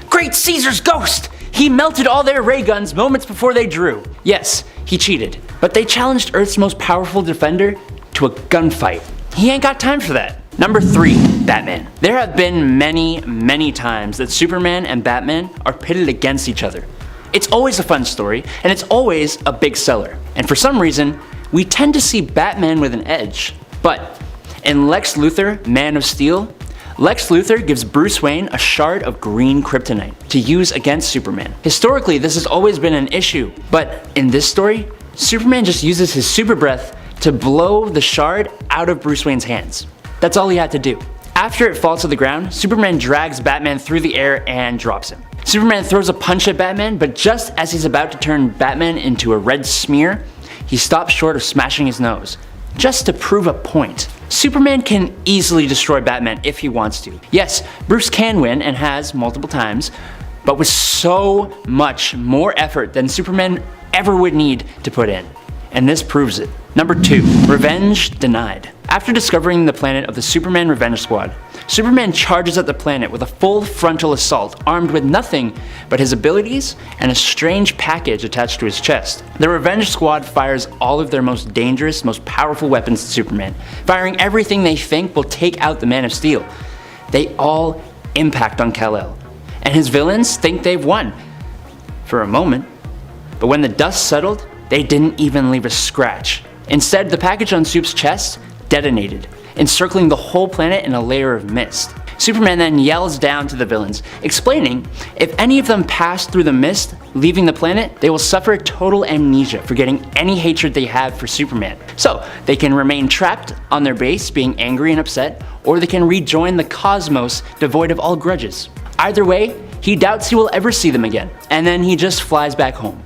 Great Caesar's ghost! He melted all their ray guns moments before they drew. Yes, he cheated, but they challenged Earth's most powerful defender to a gunfight. He ain't got time for that. Number 3, Batman. There have been many times that Superman and Batman are pitted against each other. It's always a fun story, and it's always a big seller. And for some reason, we tend to see Batman with an edge. But in Lex Luthor, Man of Steel, Lex Luthor gives Bruce Wayne a shard of green kryptonite to use against Superman. Historically, this has always been an issue, but in this story, Superman just uses his super breath to blow the shard out of Bruce Wayne's hands. That's all he had to do. After it falls to the ground, Superman drags Batman through the air and drops him. Superman throws a punch at Batman, but just as he's about to turn Batman into a red smear, he stops short of smashing his nose, just to prove a point. Superman can easily destroy Batman if he wants to. Yes, Bruce can win and has multiple times, but with so much more effort than Superman ever would need to put in. And this proves it. Number 2, revenge denied. After discovering the planet of the Superman Revenge Squad, Superman charges at the planet with a full frontal assault, armed with nothing but his abilities and a strange package attached to his chest. The Revenge Squad fires all of their most dangerous, most powerful weapons at Superman, firing everything they think will take out the Man of Steel. They all impact on Kal-El, and his villains think they've won. For a moment. But when the dust settled, they didn't even leave a scratch. Instead, the package on Soup's chest detonated, encircling the whole planet in a layer of mist. Superman then yells down to the villains, explaining if any of them pass through the mist, leaving the planet, they will suffer total amnesia, forgetting any hatred they have for Superman. So, they can remain trapped on their base, being angry and upset, or they can rejoin the cosmos devoid of all grudges. Either way, he doubts he will ever see them again, and then he just flies back home.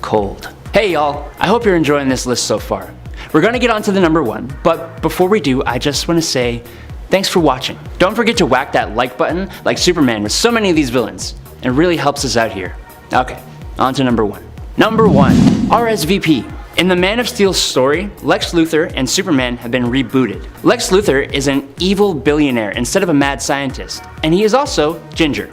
Cold. Hey y'all, I hope you're enjoying this list so far. We're gonna get on to the number 1, but before we do, I just wanna say thanks for watching. Don't forget to whack that like button like Superman with so many of these villains. It really helps us out here. Okay, on to number 1. Number 1, RSVP. In the Man of Steel story, Lex Luthor and Superman have been rebooted. Lex Luthor is an evil billionaire instead of a mad scientist, and he is also ginger.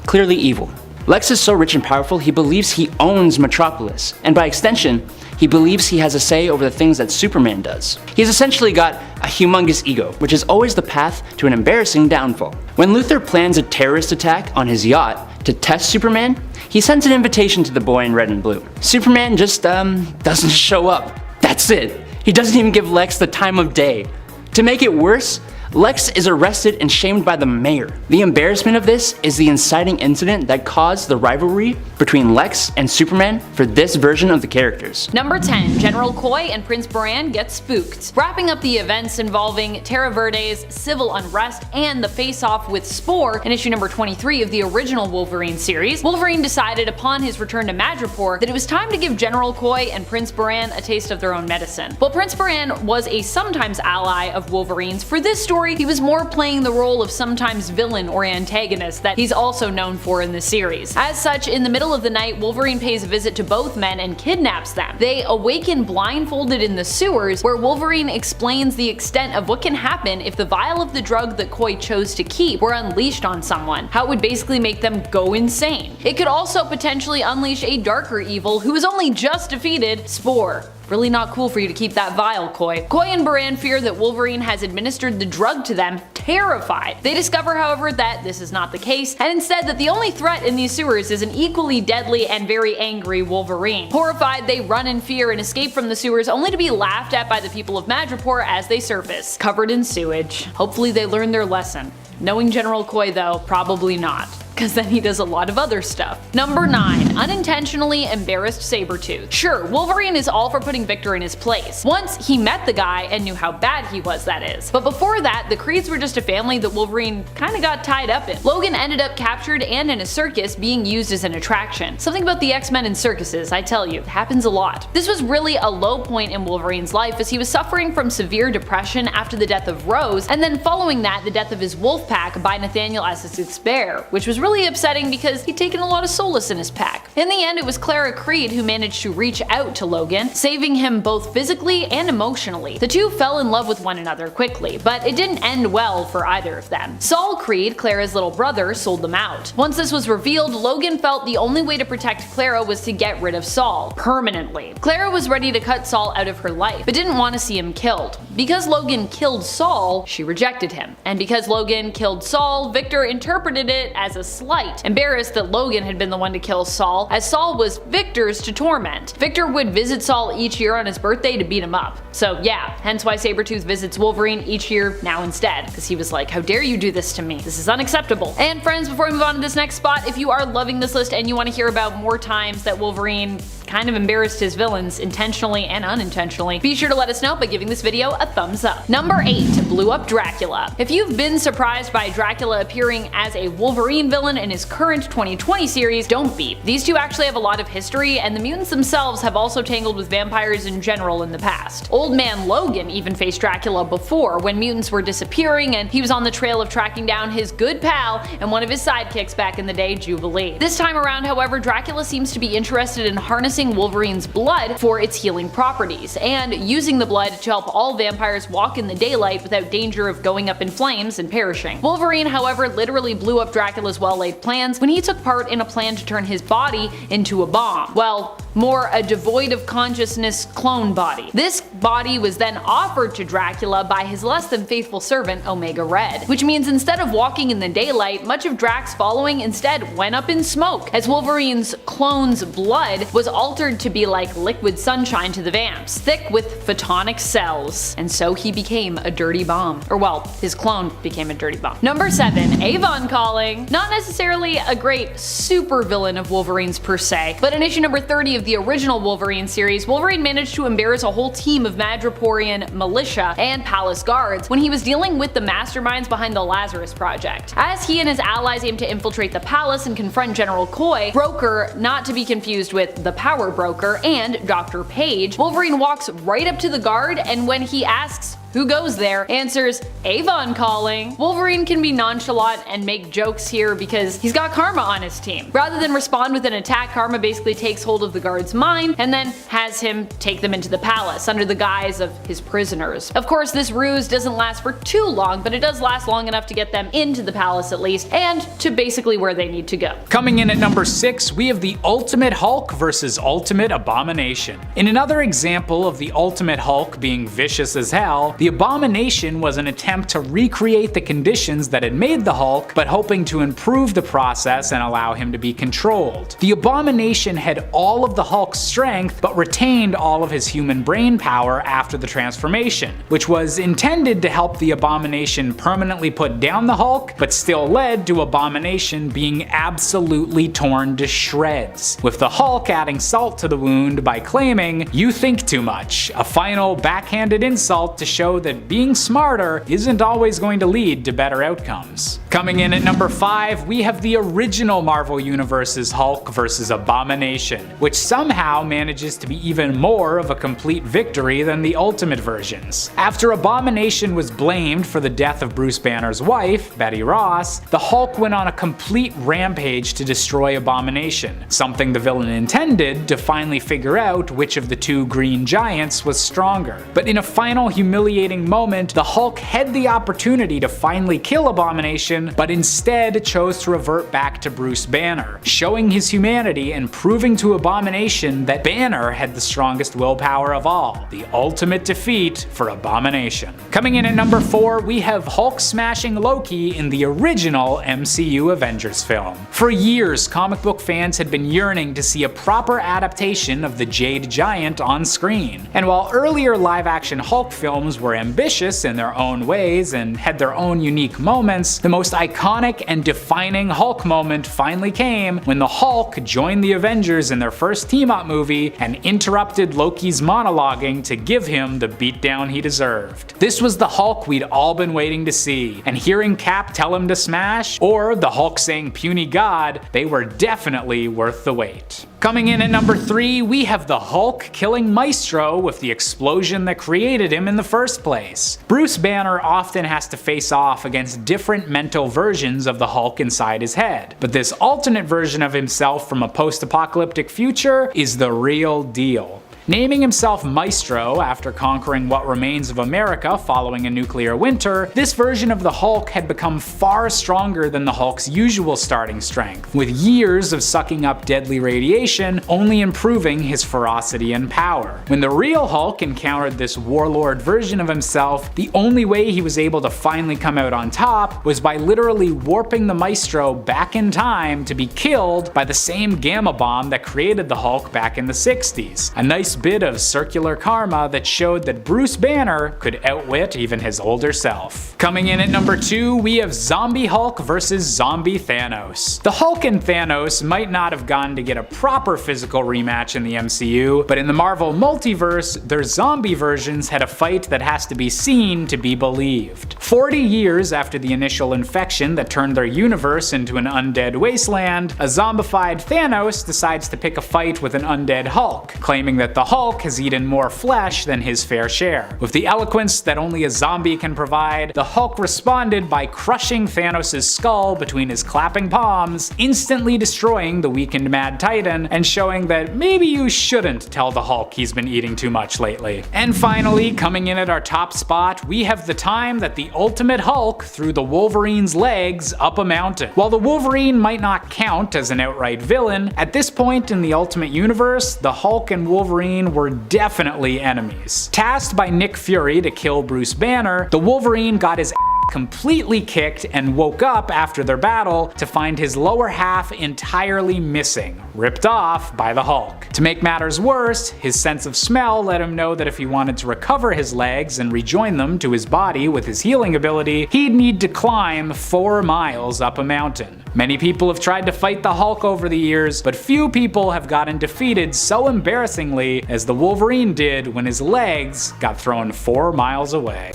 Clearly evil. Lex is so rich and powerful, he believes he owns Metropolis, and by extension, he believes he has a say over the things that Superman does. He's essentially got a humongous ego, which is always the path to an embarrassing downfall. When Luthor plans a terrorist attack on his yacht to test Superman, he sends an invitation to the boy in red and blue. Superman just, doesn't show up. That's it. He doesn't even give Lex the time of day. To make it worse, Lex is arrested and shamed by the mayor. The embarrassment of this is the inciting incident that caused the rivalry between Lex and Superman for this version of the characters. Number 10, General Koi and Prince Baran get spooked. Wrapping up the events involving Terra Verde's civil unrest and the face-off with Spore in issue number 23 of the original Wolverine series, Wolverine decided upon his return to Madripoor that it was time to give General Koi and Prince Baran a taste of their own medicine. While Prince Baran was a sometimes ally of Wolverine's, for this story he was more playing the role of sometimes villain or antagonist that he's also known for in the series. As such, in the middle of the night, Wolverine pays a visit to both men and kidnaps them. They awaken blindfolded in the sewers, where Wolverine explains the extent of what can happen if the vial of the drug that Koi chose to keep were unleashed on someone, how it would basically make them go insane. It could also potentially unleash a darker evil who was only just defeated, Spore. Really not cool for you to keep that vial, Koi. Koi and Baran fear that Wolverine has administered the drug to them, terrified. They discover, however, that this is not the case, and instead that the only threat in these sewers is an equally deadly and very angry Wolverine. Horrified, they run in fear and escape from the sewers, only to be laughed at by the people of Madripoor as they surface, covered in sewage. Hopefully they learn their lesson. Knowing General Koi though, probably not. because then he does a lot of other stuff. Number 9. Unintentionally embarrassed Saber-tooth. Sure, Wolverine is all for putting Victor in his place. Once he met the guy and knew how bad he was, that is. But before that, the Creeds were just a family that Wolverine kinda got tied up in. Logan ended up captured and in a circus being used as an attraction. Something about the X-Men and circuses, I tell you, happens a lot. This was really a low point in Wolverine's life as he was suffering from severe depression after the death of Rose, and then following that, the death of his wolf pack by Nathaniel Essex's bear, which was really upsetting because he'd taken a lot of solace in his pack. In the end, it was Clara Creed who managed to reach out to Logan, saving him both physically and emotionally. The two fell in love with one another quickly, but it didn't end well for either of them. Saul Creed, Clara's little brother, sold them out. Once this was revealed, Logan felt the only way to protect Clara was to get rid of Saul, permanently. Clara was ready to cut Saul out of her life, but didn't want to see him killed. Because Logan killed Saul, she rejected him. And because Logan killed Saul, Victor interpreted it as a slight, embarrassed that Logan had been the one to kill Saul, as Saul was Victor's to torment. Victor would visit Saul each year on his birthday to beat him up. So yeah, hence why Saber-tooth visits Wolverine each year now instead, because he was like, how dare you do this to me? This is unacceptable. And friends, before we move on to this next spot, if you are loving this list and you want to hear about more times that Wolverine kind of embarrassed his villains intentionally and unintentionally, be sure to let us know by giving this video a thumbs up. Number 8. Blew up Dracula. If you've been surprised by Dracula appearing as a Wolverine villain in his current 2020 series, don't be. These two actually have a lot of history, and the mutants themselves have also tangled with vampires in general in the past. Old Man Logan even faced Dracula before, when mutants were disappearing and he was on the trail of tracking down his good pal and one of his sidekicks back in the day, Jubilee. This time around, however, Dracula seems to be interested in harnessing Wolverine's blood for its healing properties, and using the blood to help all vampires walk in the daylight without danger of going up in flames and perishing. Wolverine, however, literally blew up Dracula's well-laid plans when he took part in a plan to turn his body into a bomb. Well, more a devoid of consciousness clone body. This body was then offered to Dracula by his less than faithful servant Omega Red, which means instead of walking in the daylight, much of Drax's following instead went up in smoke, as Wolverine's clone's blood was altered to be like liquid sunshine to the vamps, thick with photonic cells, and so he became a dirty bomb. Or well, his clone became a dirty bomb. Number 7. Avon Calling. Not necessarily a great super villain of Wolverine's per se, but in issue number 30 of the original Wolverine series, Wolverine managed to embarrass a whole team of Madripoorian militia and palace guards when he was dealing with the masterminds behind the Lazarus Project. As he and his allies aim to infiltrate the palace and confront General Coy, Broker, not to be confused with the Power Broker, and Dr. Page, Wolverine walks right up to the guard, and when he asks who goes there, answers, Avon Calling. Wolverine can be nonchalant and make jokes here because he's got Karma on his team. Rather than respond with an attack, Karma basically takes hold of the guard's mind and then has him take them into the palace under the guise of his prisoners. Of course, this ruse doesn't last for too long, but it does last long enough to get them into the palace at least, and to basically where they need to go. Coming in at number 6, we have the Ultimate Hulk versus Ultimate Abomination. In another example of the Ultimate Hulk being vicious as hell, the Abomination was an attempt to recreate the conditions that had made the Hulk, but hoping to improve the process and allow him to be controlled. The Abomination had all of the Hulk's strength, but retained all of his human brain power after the transformation, which was intended to help the Abomination permanently put down the Hulk, but still led to Abomination being absolutely torn to shreds, with the Hulk adding salt to the wound by claiming, "You think too much," a final backhanded insult to show that being smarter isn't always going to lead to better outcomes. Coming in at number 5, we have the original Marvel Universe's Hulk versus Abomination, which somehow manages to be even more of a complete victory than the Ultimate versions. After Abomination was blamed for the death of Bruce Banner's wife, Betty Ross, the Hulk went on a complete rampage to destroy Abomination, something the villain intended to finally figure out which of the two green giants was stronger. But in a final humiliating moment, the Hulk had the opportunity to finally kill Abomination, but instead chose to revert back to Bruce Banner, showing his humanity and proving to Abomination that Banner had the strongest willpower of all, the ultimate defeat for Abomination. Coming in at number 4, we have Hulk smashing Loki in the original MCU Avengers film. For years, comic book fans had been yearning to see a proper adaptation of the Jade Giant on screen, and while earlier live-action Hulk films were were ambitious in their own ways and had their own unique moments, the most iconic and defining Hulk moment finally came when the Hulk joined the Avengers in their first team-up movie and interrupted Loki's monologuing to give him the beatdown he deserved. This was the Hulk we'd all been waiting to see, and hearing Cap tell him to smash, or the Hulk saying "Puny God," they were definitely worth the wait. Coming in at number 3, we have the Hulk killing Maestro with the explosion that created him in the first place. Bruce Banner often has to face off against different mental versions of the Hulk inside his head, but this alternate version of himself from a post-apocalyptic future is the real deal. Naming himself Maestro after conquering what remains of America following a nuclear winter, this version of the Hulk had become far stronger than the Hulk's usual starting strength, with years of sucking up deadly radiation only improving his ferocity and power. When the real Hulk encountered this warlord version of himself, the only way he was able to finally come out on top was by literally warping the Maestro back in time to be killed by the same gamma bomb that created the Hulk back in the 60s. A nice bit of circular karma that showed that Bruce Banner could outwit even his older self. Coming in at number 2, we have Zombie Hulk versus Zombie Thanos. The Hulk and Thanos might not have gone to get a proper physical rematch in the MCU, but in the Marvel multiverse, their zombie versions had a fight that has to be seen to be believed. 40 years after the initial infection that turned their universe into an undead wasteland, a zombified Thanos decides to pick a fight with an undead Hulk, claiming that the Hulk has eaten more flesh than his fair share. With the eloquence that only a zombie can provide, the Hulk responded by crushing Thanos' skull between his clapping palms, instantly destroying the weakened Mad Titan and showing that maybe you shouldn't tell the Hulk he's been eating too much lately. And finally, coming in at our top spot, we have the time that the Ultimate Hulk threw the Wolverine's legs up a mountain. While the Wolverine might not count as an outright villain, at this point in the Ultimate Universe, the Hulk and Wolverine were definitely enemies. Tasked by Nick Fury to kill Bruce Banner, the Wolverine got his completely kicked and woke up after their battle to find his lower half entirely missing, ripped off by the Hulk. To make matters worse, his sense of smell let him know that if he wanted to recover his legs and rejoin them to his body with his healing ability, he'd need to climb 4 miles up a mountain. Many people have tried to fight the Hulk over the years, but few people have gotten defeated so embarrassingly as the Wolverine did when his legs got thrown 4 miles away.